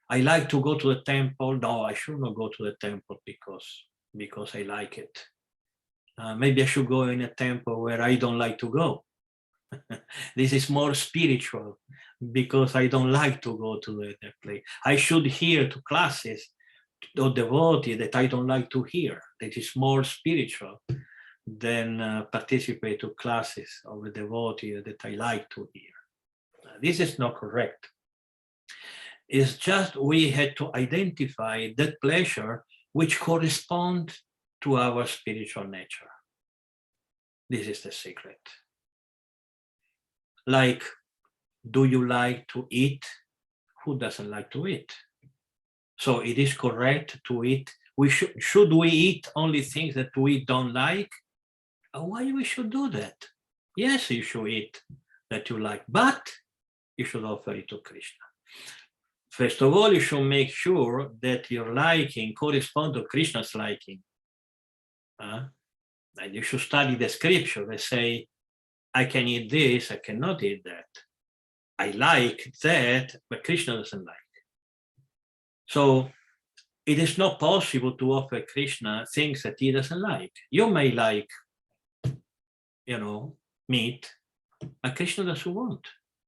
I like to go to the temple. No, I should not go to the temple because I like it. Maybe I should go in a temple where I don't like to go. This is more spiritual because I don't like to go to that place. I should hear to classes of devotee that I don't like to hear. That is more spiritual than participate to classes of a devotee that I like to hear. This is not correct. It's just we had to identify that pleasure which corresponds to our spiritual nature. This is the secret. Like, do you like to eat? Who doesn't like to eat? So it is correct to eat should we eat only things that we don't like? Why we should do that? Yes, you should eat that you like, but you should offer it to Krishna. First of all, you should make sure that your liking corresponds to Krishna's liking. And you should study the scripture. They say, I can eat this, I cannot eat that. I like that, but Krishna doesn't like. So it is not possible to offer Krishna things that he doesn't like. You may like, meat, but Krishna doesn't want.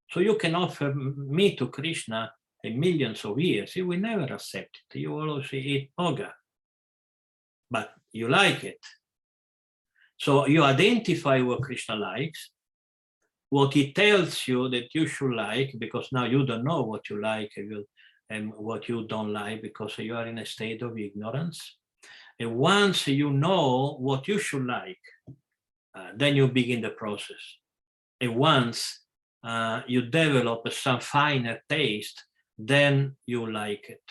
So you can offer meat to Krishna in millions of years. He will never accept it. You will always eat bhoga, but you like it. So you identify what Krishna likes, what he tells you that you should like, because now you don't know what you like and what you don't like because you are in a state of ignorance. And once you know what you should like, then you begin the process. And once you develop some finer taste, then you like it.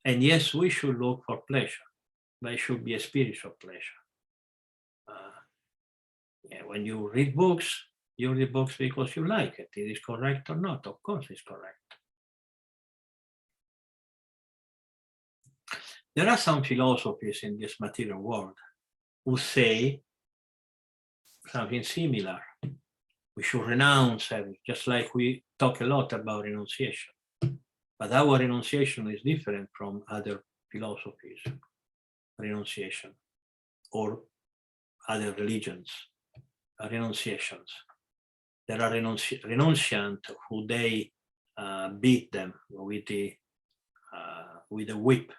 And yes, we should look for pleasure, but it should be a spiritual pleasure. When you read books because you like it. It is correct or not? Of course it's correct. There are some philosophies in this material world who say something similar. We should renounce everything, just like we talk a lot about renunciation. But our renunciation is different from other philosophies, renunciation, or other religions, renunciations. There are renunciants who they beat them with the whip,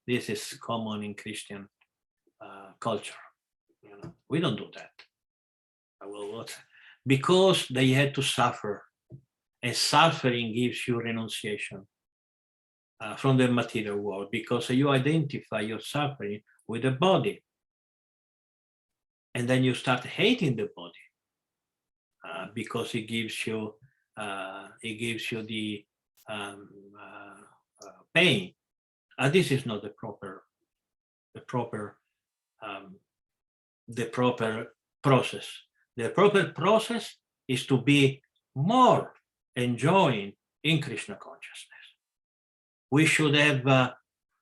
This is common in Christian culture. We don't do that. Because they had to suffer, and suffering gives you renunciation from the material world, because you identify your suffering with the body, and then you start hating the body because it gives you the pain. This is not the proper process. The proper process is to be more enjoying in Krishna consciousness. We should have a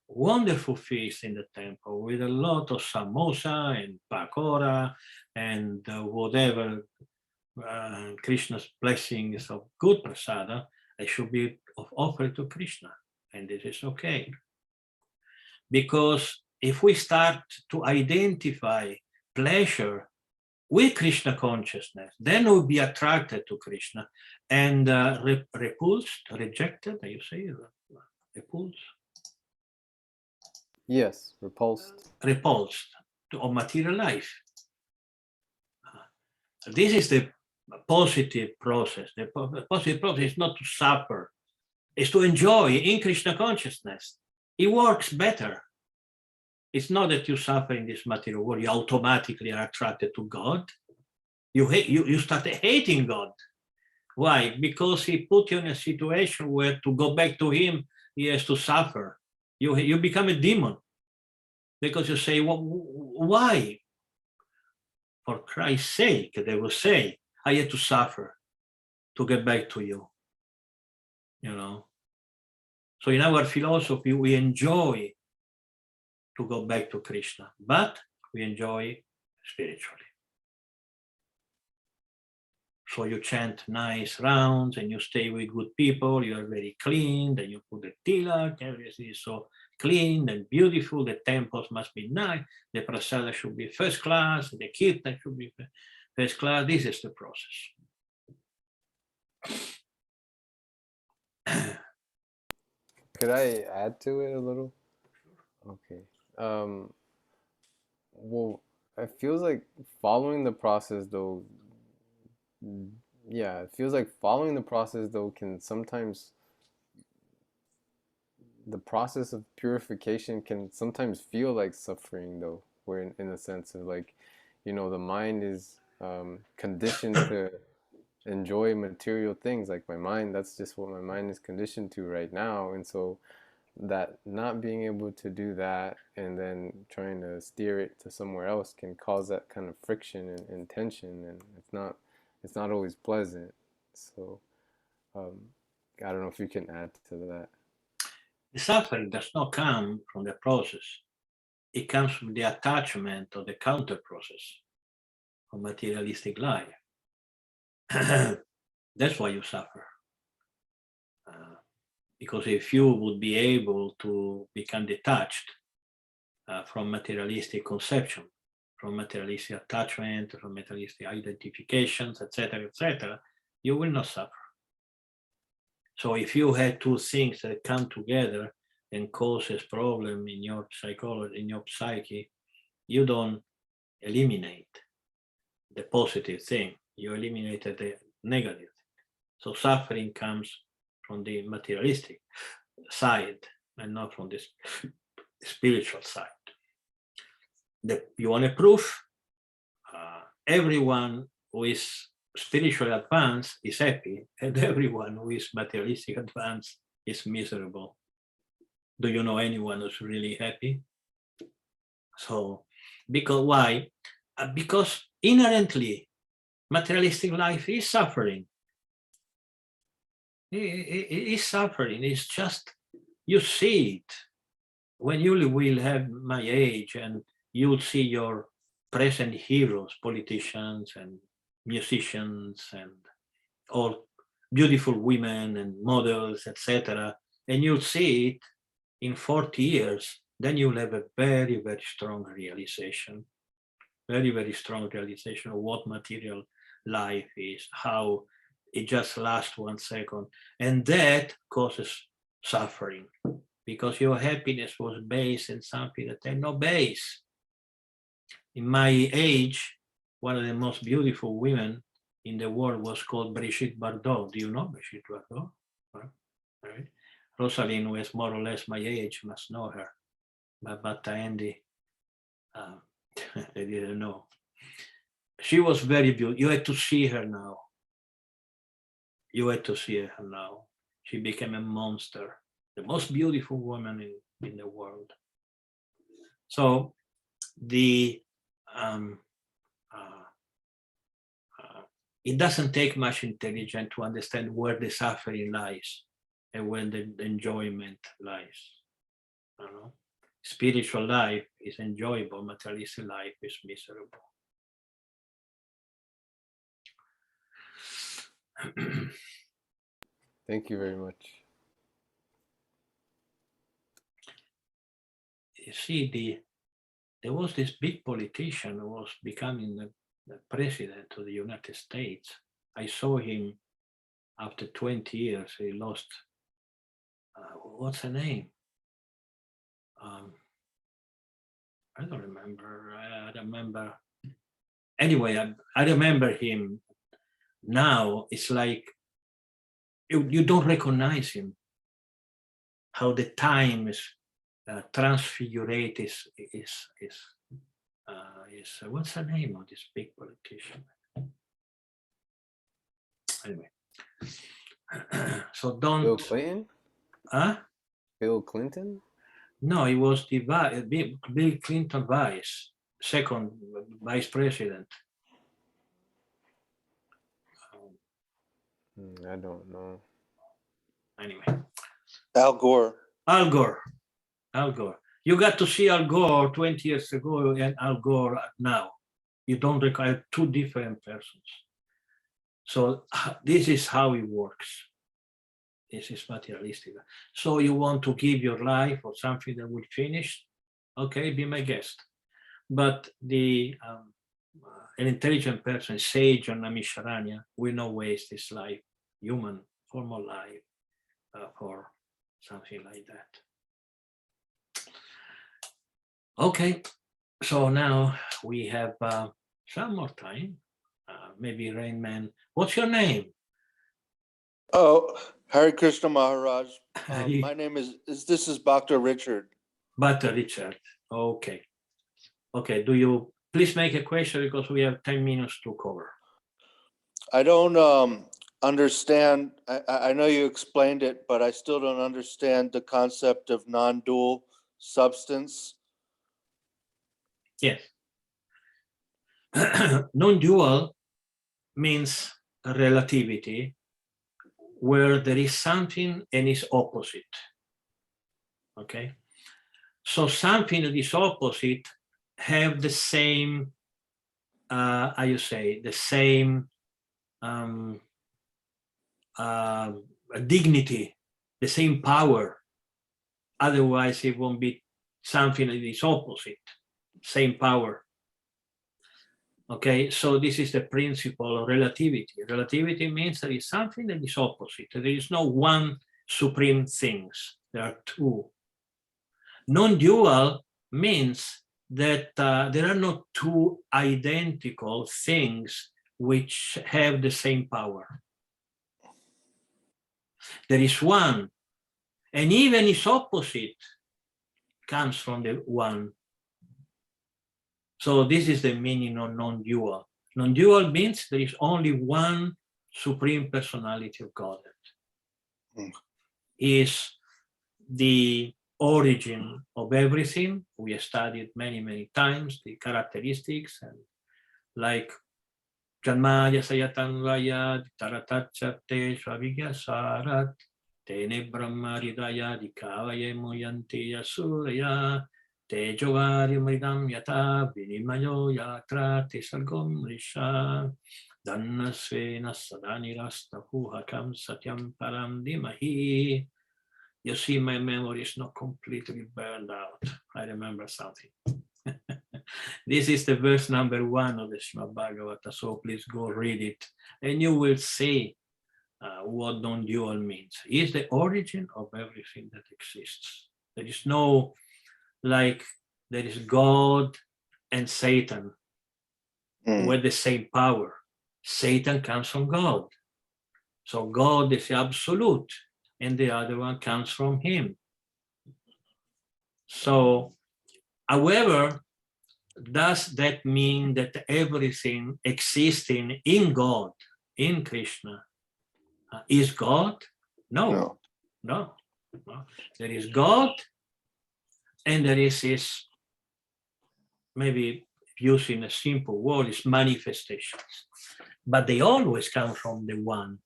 wonderful feast in the temple with a lot of samosa and pakora and whatever Krishna's blessings of good prasada. They should be offered to Krishna, and this is okay. Because if we start to identify pleasure with Krishna consciousness, then we'll be attracted to Krishna and repulsed, rejected, you say, repulsed? Yes, repulsed. Repulsed of material life. This is the positive process. The positive process is not to suffer, it's to enjoy in Krishna consciousness. It works better. It's not that you suffer in this material world, you automatically are attracted to God. You start hating God. Why? Because he put you in a situation where to go back to him, he has to suffer. You become a demon. Because you say, well, why? For Christ's sake, they will say, I had to suffer to get back to you. So in our philosophy, we enjoy to go back to Krishna, but we enjoy spiritually. So you chant nice rounds and you stay with good people, you are very clean, then you put the tilak, everything is so clean and beautiful, the temples must be nice, the prasada should be first class, the kirtan should be first class. This is the process. Could I add to it a little? Okay. Well, it feels like following the process though, yeah, it feels like following the process though can sometimes, the process of purification can sometimes feel like suffering though, where in a sense of like, the mind is conditioned to enjoy material things. Like my mind, that's just what my mind is conditioned to right now. And so that not being able to do that and then trying to steer it to somewhere else can cause that kind of friction and tension, and it's not always pleasant. So I don't know if you can add to that. The suffering does not come from the process. It comes from the attachment or the counter process of materialistic life. That's why you suffer. Because if you would be able to become detached from materialistic conception, from materialistic attachment, from materialistic identifications, etc., you will not suffer. So if you had two things that come together and causes problem in your psychology, in your psyche, you don't eliminate the positive thing, you eliminated the negative. So suffering comes from the materialistic side and not from the spiritual side. You want a proof? Everyone who is spiritually advanced is happy, and everyone who is materialistic advanced is miserable. Do you know anyone who's really happy? So, because why? Because inherently, materialistic life is suffering. It is suffering. It's just, you see it. When you will have my age and you'll see your present heroes, politicians and musicians and all beautiful women and models, etc., and you'll see it in 40 years, then you'll have a very, very strong realization, very, very strong realization of what material life is, how it just lasts 1 second. And that causes suffering because your happiness was based in something that had no base. In my age, one of the most beautiful women in the world was called Brigitte Bardot. Do you know Brigitte Bardot? Right. Rosalind, who is more or less my age, must know her. But Andy, they didn't know. She was very beautiful. You had to see her now. You had to see her now. She became a monster, the most beautiful woman in the world. So it doesn't take much intelligence to understand where the suffering lies and where the enjoyment lies. You know? Spiritual life is enjoyable, materialistic life is miserable. Thank you very much. You see, there was this big politician who was becoming the president of the United States. I saw him after 20 years. He lost, what's her name? I don't remember. I remember. Anyway, I remember him. Now it's like you don't recognize him. How the time is transfigurate is what's the name of this big politician? Anyway, so don't. Bill Clinton? Huh? Bill Clinton? No, he was the Bill Clinton second vice president. I don't know. Anyway. Al Gore. Al Gore. You got to see Al Gore 20 years ago and Al Gore now. You don't require two different persons. So this is how it works. This is materialistic. So you want to give your life for something that will finish? Okay, be my guest. But an intelligent person, sage or Naimisharanya, will not waste his life, human formal life, for something like that. Okay, so now we have some more time. Maybe Rainman. What's your name? Oh, Hare Krishna Maharaj. My name is Bhakta Richard. Bhakta Richard. Okay. Okay. Do you please make a question because we have 10 minutes to cover. I don't understand. I know you explained it, but I still don't understand the concept of non-dual substance. Yes. Non-dual means relativity, where there is something and its opposite. Okay? So something that is opposite have the same, how you say, the same dignity, the same power. Otherwise, it won't be something that is opposite, same power. Okay, so this is the principle of relativity. Relativity means there is something that is opposite. There is no one supreme things. There are two. Non-dual means that there are not two identical things which have the same power. There is one, and even its opposite comes from the one. So this is the meaning of non-dual. Non-dual means there is only one supreme personality of Godhead. Is the origin of everything. We studied many times the characteristics, and like Janmaya Sayatanvaya Taratachate Shavigyasarat Tene Brahmaridaya Dikavaye Muyanti Yasuraya Tejovari Mridam Yata Vinimayo Yatra Tisargom Risha Dannasvena Sadani Rasta Puhakam Satyam Param Dimahi. You see, my memory is not completely burned out. I remember something. This is the verse number 1 of the Srimad-Bhagavatam, so please go read it, and you will see what non-dual means. It is the origin of everything that exists. There is no, like, there is God and Satan with the same power. Satan comes from God. So God is absolute, and the other one comes from him. So, however, does that mean that everything existing in God, in Krishna, is God? No. There is God, and there is his, maybe using a simple word, is manifestations. But they always come from the one.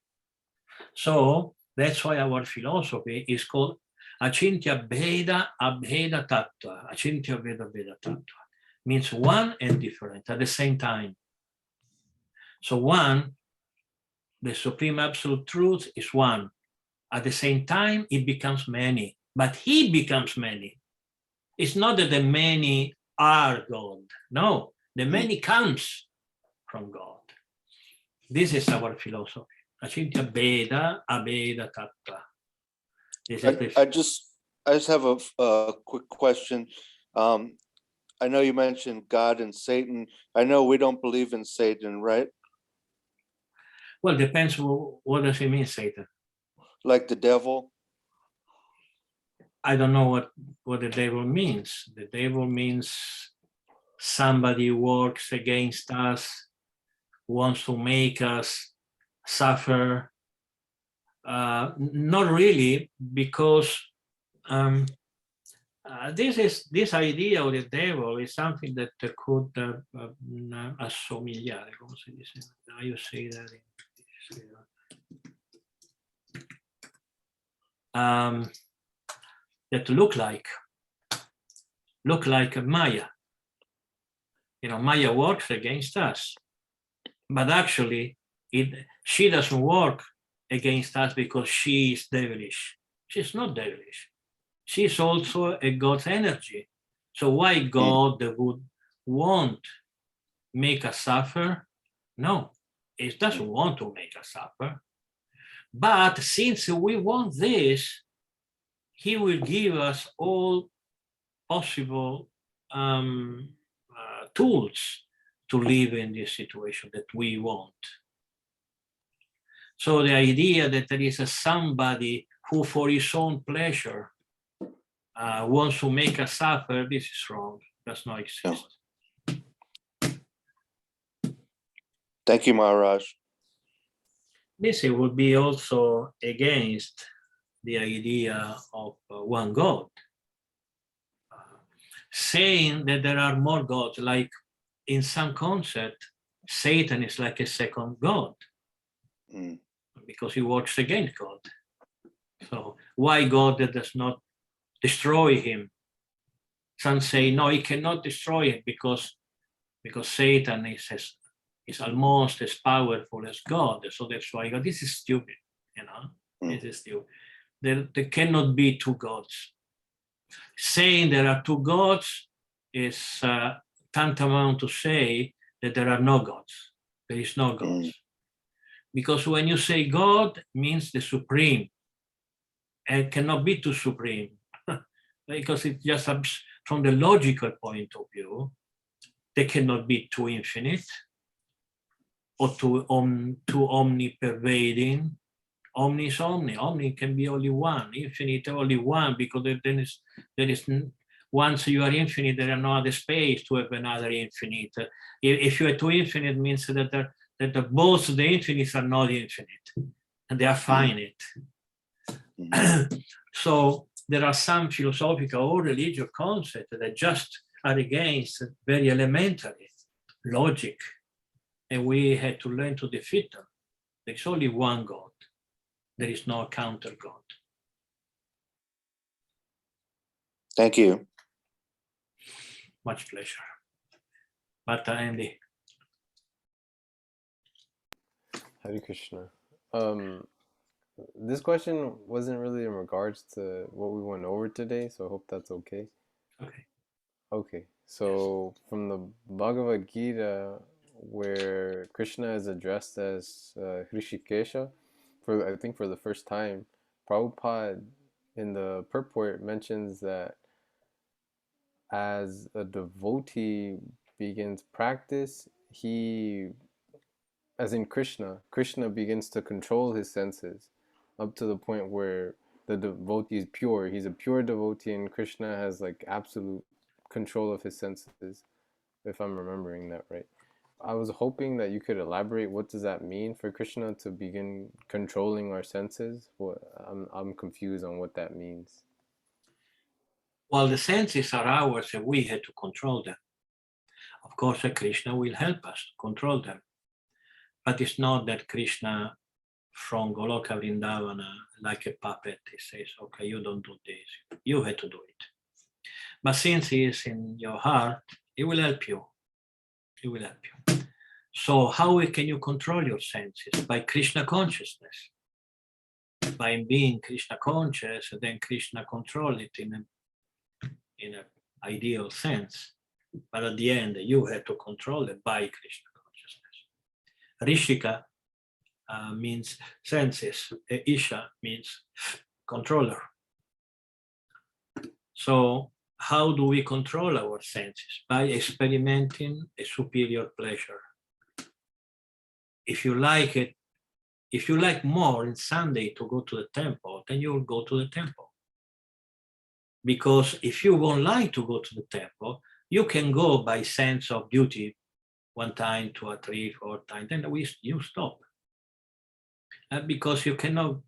So that's why our philosophy is called Achintya Bheda Abheda Tattva. Achintya Bheda Bheda Tattva means one and different at the same time. So one, the supreme absolute truth, is one. At the same time, it becomes many, but he becomes many. It's not that the many are God. No, the many comes from God. This is our philosophy. Achintya Bheda Abheda Tattva. I just have a quick question. I know you mentioned God and Satan. I know we don't believe in Satan, right? Well, depends what does it mean, Satan? Like the devil? I don't know what the devil means. The devil means somebody works against us, wants to make us suffer. Not really, because this idea of the devil is something that could assomigliare, come si dice? How you say that? That look like Maya. You know, Maya works against us, but actually she doesn't work against us because she is devilish. She's not devilish. She's also a God's energy. So why God would want make us suffer? No, it doesn't want to make us suffer. But since we want this, he will give us all possible tools to live in this situation that we want. So the idea that there is somebody who for his own pleasure wants to make us suffer, this is wrong. Does not exist. Thank you, Maharaj. this it would be also against the idea of one God. Saying that there are more gods, like in some concept, Satan is like a second God, because he works against God. So why God does not destroy him? Some say, no, he cannot destroy him because Satan is almost as powerful as God. So that's why God, this is stupid, this is stupid. There cannot be two gods. Saying there are two gods is tantamount to say that there are no gods. There is no gods. Because when you say God, means the supreme, and cannot be too supreme. Because it just, from the logical point of view, they cannot be too infinite or too omnipervading. Omni is omni. Omni can be only one. Infinite only one, because there is once you are infinite, there are no other space to have another infinite. If you are too infinite, means that both the infinites are not infinite, and they are finite. So there are some philosophical or religious concepts that just are against very elementary logic, and we had to learn to defeat them. There's only one God. There is no counter God. Thank you. Much pleasure. But Andy. Hare Krishna. This question wasn't really in regards to what we went over today, so I hope that's okay. Okay. Okay, so from the Bhagavad Gita, where Krishna is addressed as Hrishikesha, I think for the first time, Prabhupada in the purport mentions that as a devotee begins practice, as in Krishna begins to control his senses up to the point where the devotee is pure. He's a pure devotee, and Krishna has like absolute control of his senses, if I'm remembering that right. I was hoping that you could elaborate. What does that mean for Krishna to begin controlling our senses? I'm confused on what that means. Well, the senses are ours, and we had to control them. Of course, Krishna will help us to control them. But it's not that Krishna from Goloka Vrindavana, like a puppet, he says, okay, you don't do this, you had to do it. But since he is in your heart, he will help you. He will help you. So how can you control your senses? By Krishna consciousness. By being Krishna conscious, then Krishna control it in an ideal sense. But at the end, you have to control it by Krishna consciousness. Rishika means senses. Isha means controller. So how do we control our senses? By experimenting a superior pleasure. If you like it, if you like more in Sunday to go to the temple, then you will go to the temple. Because if you won't like to go to the temple, you can go by sense of duty 1 time, 2 or 3, 4 times, then you stop. Because you cannot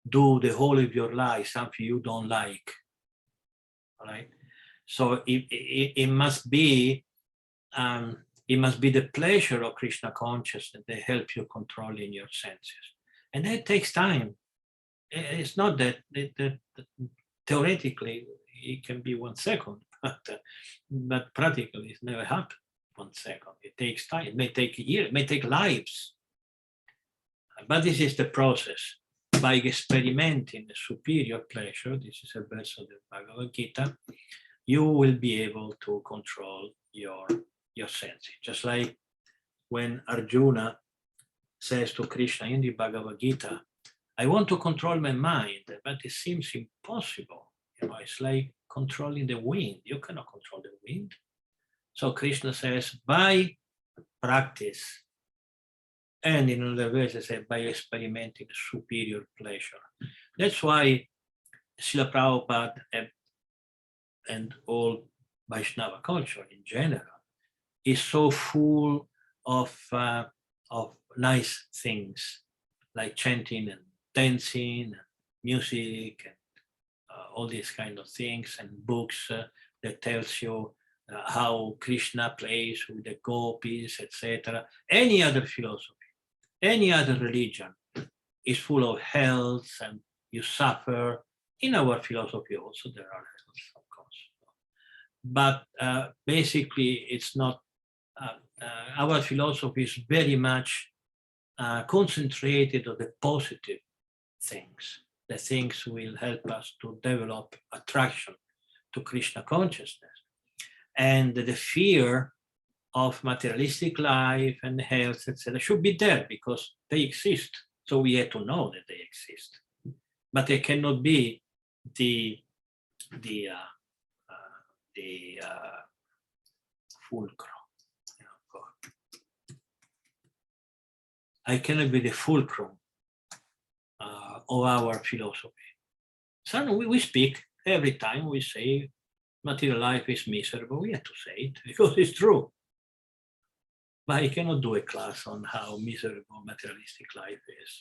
do the whole of your life something you don't like. All right? So it must be the pleasure of Krishna consciousness that helps you controlling your senses. And that takes time. It's not that theoretically it can be 1 second, but practically it's never happened 1 second. It takes time. It may take a year, it may take lives. But this is the process. By experimenting a superior pleasure, this is a verse of the Bhagavad Gita, you will be able to control your senses. Just like when Arjuna says to Krishna in the Bhagavad Gita, I want to control my mind, but it seems impossible. It's like controlling the wind. You cannot control the wind. So Krishna says, by practice, and in other words, I say, by experimenting superior pleasure. That's why Srila Prabhupada and all Vaishnava culture in general is so full of nice things, like chanting and dancing, and music, and all these kind of things, and books that tells you how Krishna plays with the gopis, etc. Any other philosophy, any other religion is full of hells and you suffer. In our philosophy also there are hells, of course. But basically it's not, our philosophy is very much concentrated on the positive things. The things will help us to develop attraction to Krishna consciousness. And the fear of materialistic life and health, etc., should be there because they exist. So we have to know that they exist. But they cannot be the fulcrum. I cannot be the fulcrum of our philosophy. So we speak every time we say material life is miserable. We have to say it because it's true. But I cannot do a class on how miserable materialistic life is.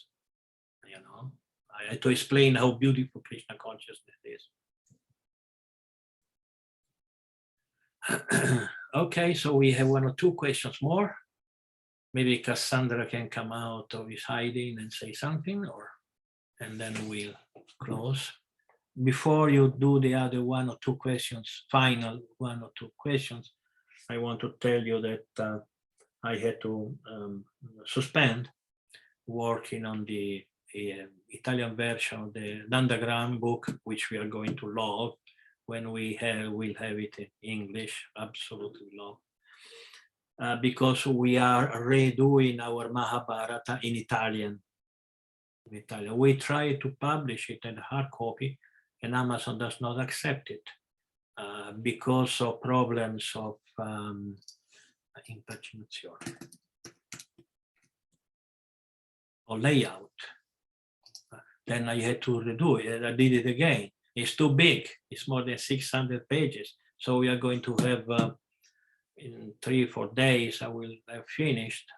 You know, I have to explain how beautiful Krishna consciousness is. Okay, so we have 1 or 2 questions more. Maybe Cassandra can come out of his hiding and say something, and then we'll close. Before you do the other 1 or 2 questions, final 1 or 2 questions, I want to tell you that I had to suspend working on the Italian version of the Nandagram book, which we are going to love when we'll have it in English, absolutely love. Because we are redoing our Mahabharata in Italian. We try to publish it in hard copy, and Amazon does not accept it because of problems of impaginazione or layout. Then I had to redo it. I did it again. It's too big. It's more than 600 pages. So we are going to have in 3 or 4 days, I will have finished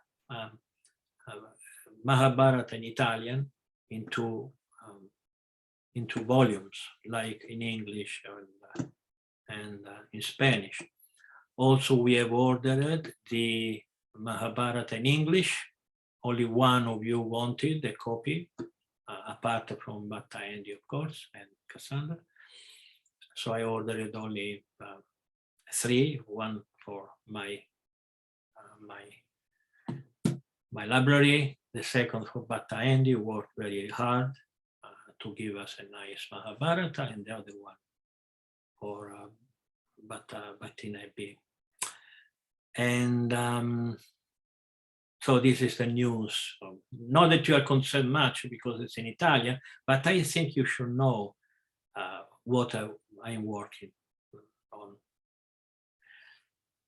Mahabharata in Italian into volumes, like in English and in Spanish. Also, we have ordered the Mahabharata in English. Only one of you wanted a copy, apart from Bhatta Andy, of course, and Cassandra. So I ordered only 3, one for my library, the second for Bhatta Andy, who worked very hard to give us a nice Mahabharata, and the other one for Bhattina B. And so this is the news. Not that you are concerned much because it's in Italian, but I think you should know what I'm working on.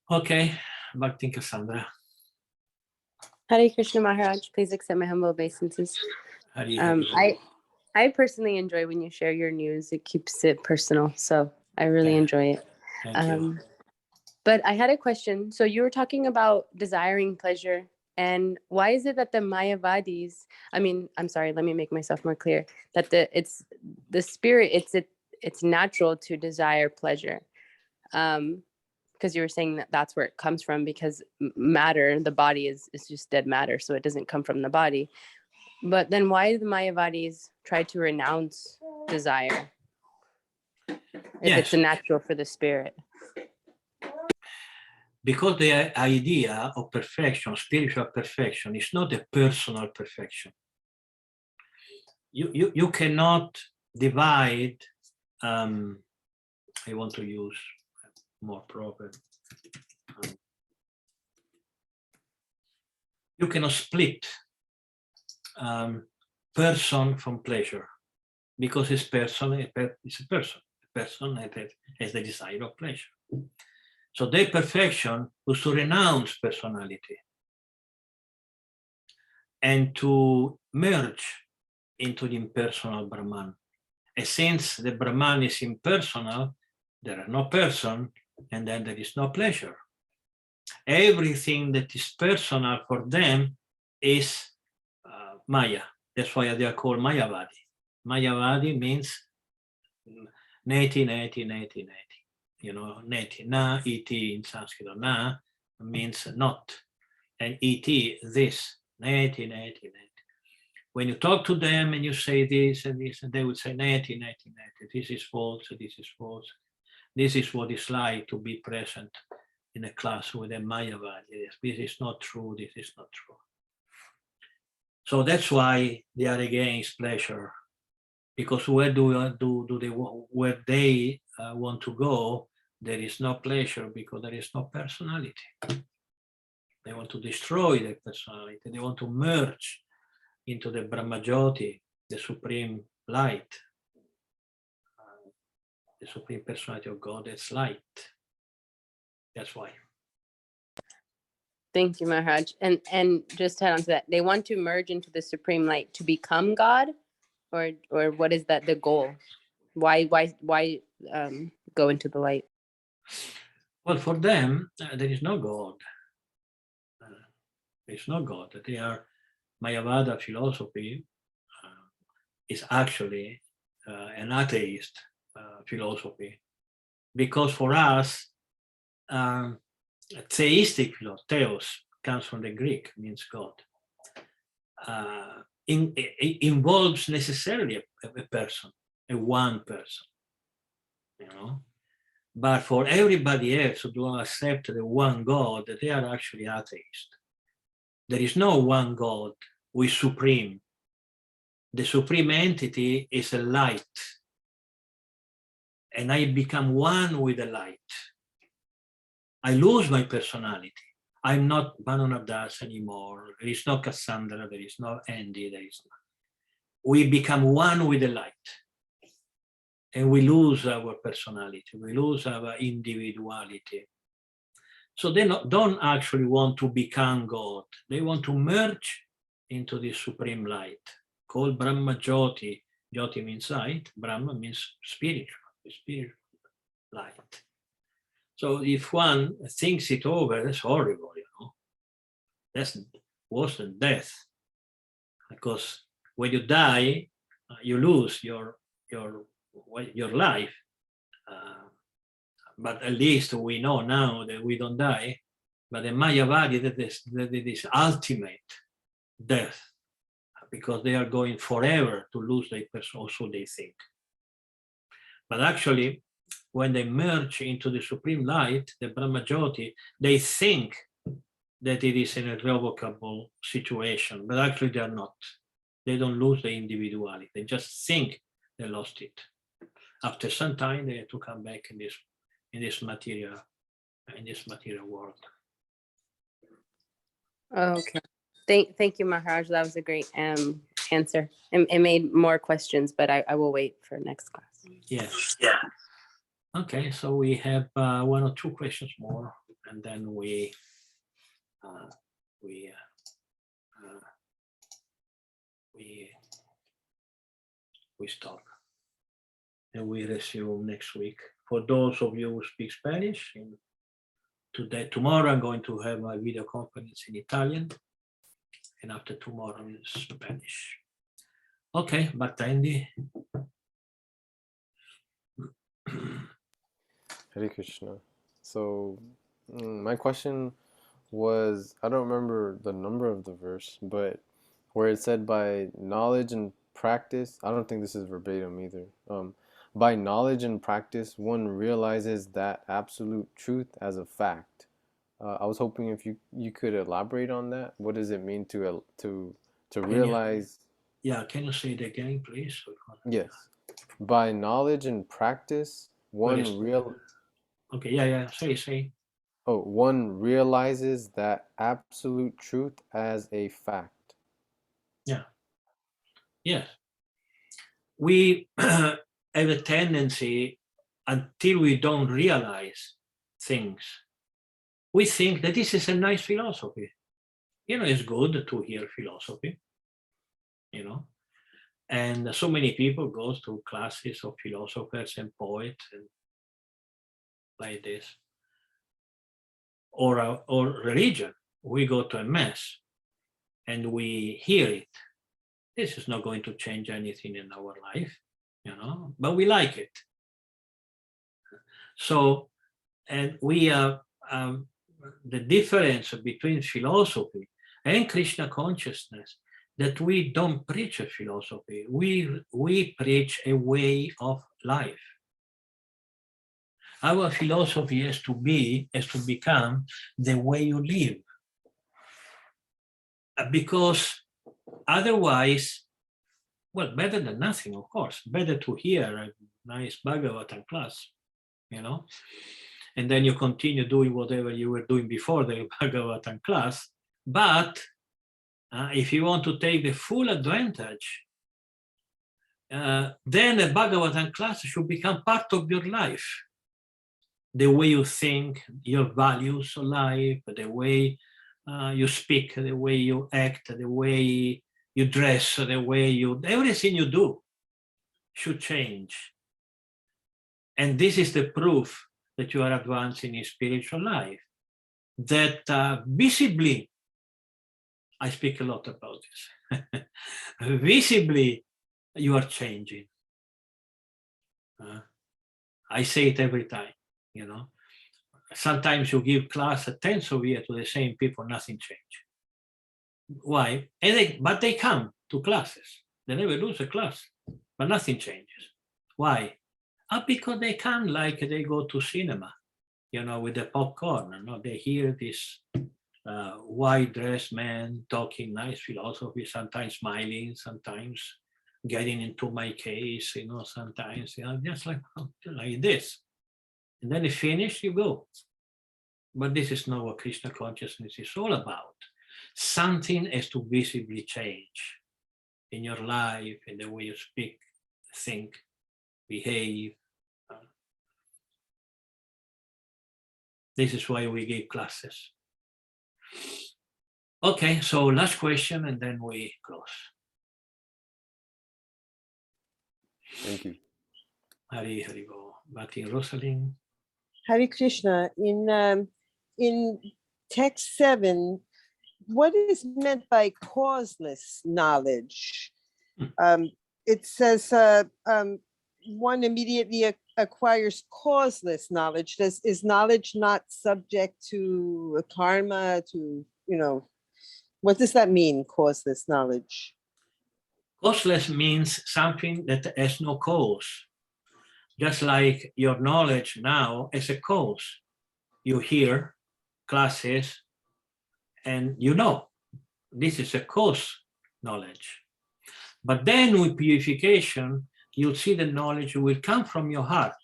Okay, back to Cassandra. Hare Krishna Maharaj, please accept my humble obeisances. I personally enjoy when you share your news. It keeps it personal, so I really enjoy it. Thank you. But I had a question. So you were talking about desiring pleasure, and why is it that the Mayavadis, I'm sorry, let me make myself more clear, that the spirit, it's natural to desire pleasure. Because you were saying that that's where it comes from, because matter, the body is just dead matter, so it doesn't come from the body. But then why do the Mayavadis try to renounce desire if it's natural for the spirit? Because the idea of perfection, spiritual perfection, is not a personal perfection. You cannot divide, I want to use more proper, you cannot split person from pleasure, because it's person is a person. A person has the desire of pleasure. So their perfection was to renounce personality and to merge into the impersonal Brahman. And since the Brahman is impersonal, there are no person, and then there is no pleasure. Everything that is personal for them is Maya. That's why they are called Mayavadi. Mayavadi means neti, neti, neti, neti. You know, neti, na, iti in Sanskrit. Na means not. And iti, this. Neti, neti, neti. When you talk to them and you say this and this, and they would say neti, neti, neti. This is false, this is false. This is what it's like to be present in a class with a Mayavadi. This is not true, this is not true. So that's why they are against pleasure, because where they want to go, there is no pleasure because there is no personality. They want to destroy their personality. They want to merge into the Brahmajyoti, the supreme light, the supreme personality of God. That's light. That's why. Thank you, Maharaj. And just to add on to that, they want to merge into the supreme light to become God, or what is that the goal? Why go into the light? Well, for them, there is no God. There is no God. They are Mayavada philosophy is actually an atheist philosophy, because for us, theistic philosophy, theos comes from the Greek, means God. It involves necessarily a person, a one person, you know. But for everybody else who don't accept the one God, they are actually atheists. There is no one God who is supreme. The supreme entity is a light, and I become one with the light. I lose my personality. I'm not Manonatha Dasa anymore. There is no Cassandra, there is no Andy, there is no. We become one with the light. And we lose our personality, we lose our individuality. So they don't actually want to become God. They want to merge into the supreme light, called Brahma Jyoti. Jyoti means light, Brahma means spiritual light. So if one thinks it over, that's horrible, you know. That's worse than death. Because when you die, you lose your life. But at least we know now that we don't die. But the Mayavadi, that is ultimate death, because they are going forever to lose their person, also they think. But actually, when they merge into the supreme light, the Brahmajyoti, they think that it is an irrevocable situation, but actually they are not. They don't lose the individuality. They just think they lost it. After some time, they have to come back in this material world. Okay. Thank you, Maharaj. That was a great answer. It made more questions, but I will wait for next class. Yes. Yeah. Okay, so we have one or two questions more, and then we stop, and we resume next week. For those of you who speak Spanish, tomorrow I'm going to have my video conference in Italian, and after tomorrow in Spanish. Okay, Bhattendi. Hare Krishna. So my question was, I don't remember the number of the verse, but where it said by knowledge and practice, I don't think this is verbatim either. By knowledge and practice, one realizes that absolute truth as a fact. I was hoping if you could elaborate on that. What does it mean to realize? Yeah, can you say it again, please? Yes. By knowledge and practice, one Okay, yeah, say. Oh, one realizes that absolute truth as a fact. Yeah. Yes. We have a tendency, until we don't realize things, we think that this is a nice philosophy. You know, it's good to hear philosophy, you know. And so many people go to classes of philosophers and poets and like this. Or religion. We go to a mass and we hear it. This is not going to change anything in our life, but we like it. So, and we have the difference between philosophy and Krishna consciousness, that we don't preach a philosophy, we preach a way of life. Our philosophy has to become the way you live. Because otherwise, well, better than nothing, of course. Better to hear a nice Bhagavatam class, and then you continue doing whatever you were doing before the Bhagavatam class. But if you want to take the full advantage, then a Bhagavatam class should become part of your life. The way you think, your values of life, the way you speak, the way you act, the way you dress, the way everything you do should change. And this is the proof that you are advancing in spiritual life. That visibly, I speak a lot about this, visibly you are changing. I say it every time, Sometimes you give class at 10th of year to the same people, nothing change. Why? But they come to classes. They never lose a class, but nothing changes. Why? Because they come like they go to cinema, with the popcorn. They hear this white-dressed man talking nice philosophy, sometimes smiling, sometimes getting into my case, sometimes, just like this. And then you finish, you go. But this is not what Krishna consciousness is all about. Something has to visibly change in your life, in the way you speak, think, behave. This is why we give classes. Okay, so last question, and then we close. Thank you. Hari Bo. Bhakti Rosalind. Hare Krishna. In text 7, what is meant by causeless knowledge? It says one immediately acquires causeless knowledge. Is knowledge not subject to karma, to, what does that mean, causeless knowledge? Causeless means something that has no cause. Just like your knowledge now is a cause. You hear classes and this is a cause knowledge. But then with purification, you'll see the knowledge will come from your heart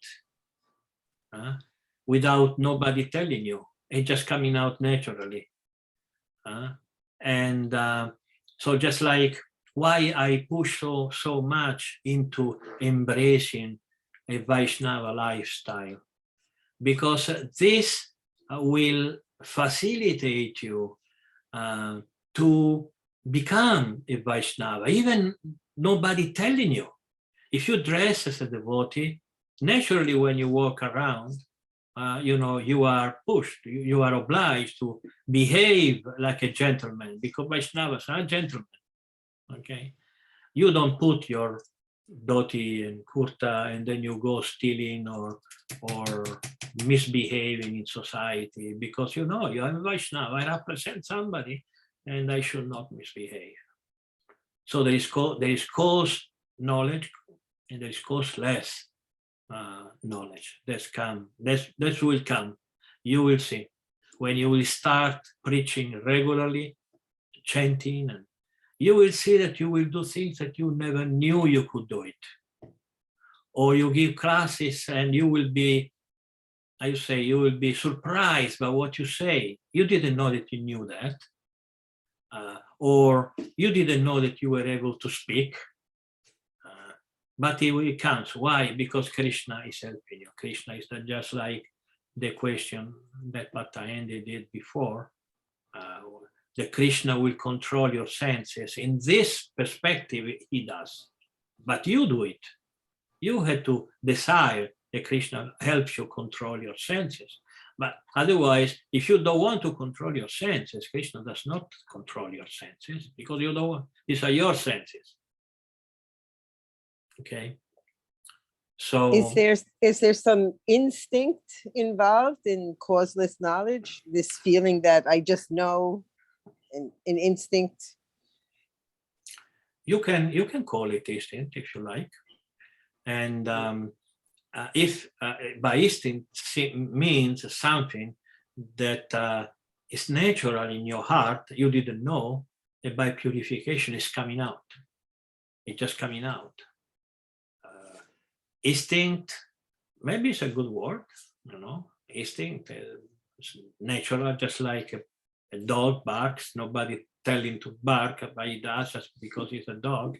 without nobody telling you. It's just coming out naturally. So just like why I push so much into embracing a Vaishnava lifestyle, because this will facilitate you to become a Vaishnava, even nobody telling you. If you dress as a devotee, naturally when you walk around, you are pushed, you are obliged to behave like a gentleman, because Vaishnavas are gentlemen, okay? You don't put your dhoti and kurta and then you go stealing or misbehaving in society, because you are a Vaishnava, I represent somebody and I should not misbehave. So there is cause knowledge and there is causeless knowledge. That will come. You will see. When you will start preaching regularly, chanting, and you will see that you will do things that you never knew you could do it. Or you give classes and you will be surprised by what you say. You didn't know that you knew that. Or you didn't know that you were able to speak. But it comes. Why? Because Krishna is helping you. Krishna is not just like the question that Bhattayendi did before. The Krishna will control your senses. In this perspective, he does. But you do it. You have to desire that Krishna helps you control your senses. But otherwise, if you don't want to control your senses, Krishna does not control your senses, because you don't want, these are your senses. Okay. So is there some instinct involved in causeless knowledge? This feeling that I just know, an instinct? you can call it instinct if you like. And if by instinct means something that is natural in your heart, you didn't know, that by purification is coming out. It's just coming out. Instinct, maybe it's a good word, you know. Instinct is natural, just like a dog barks. Nobody tell him to bark, but he does just because he's a dog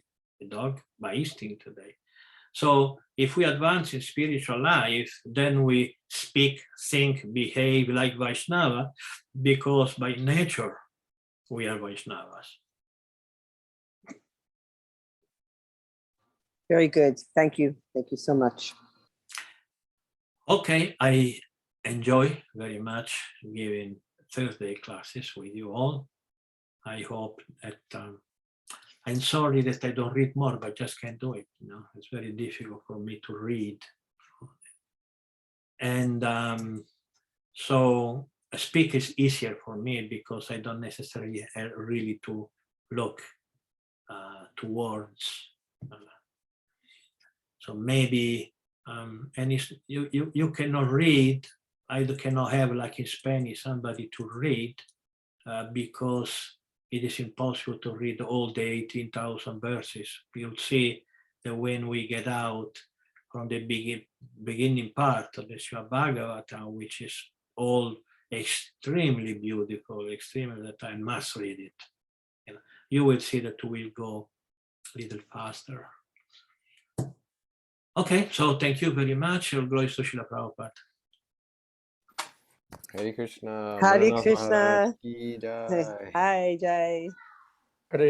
by instinct today. So if we advance in spiritual life, then we speak, think, behave like Vaishnava, because by nature we are Vaishnavas. Very good. Thank you. Thank you so much. Okay, I enjoy very much giving Thursday classes with you all. I hope that I'm sorry that I don't read more, but just can't do it. You know, it's very difficult for me to read. And so speak is easier for me because I don't necessarily really to look to words. So maybe, and you cannot read, I cannot have, like in Spanish, somebody to read because it is impossible to read all the 18,000 verses. You'll see that when we get out from the beginning part of the Srimad-Bhagavatam, which is all extremely beautiful, extremely, that I must read it. You will see that we'll go a little faster. Okay, so thank you very much. All glories to Srila Prabhupada. Hare Krishna. Hare Manonatha Krishna. Maharaj ki jai. Hi, Jai.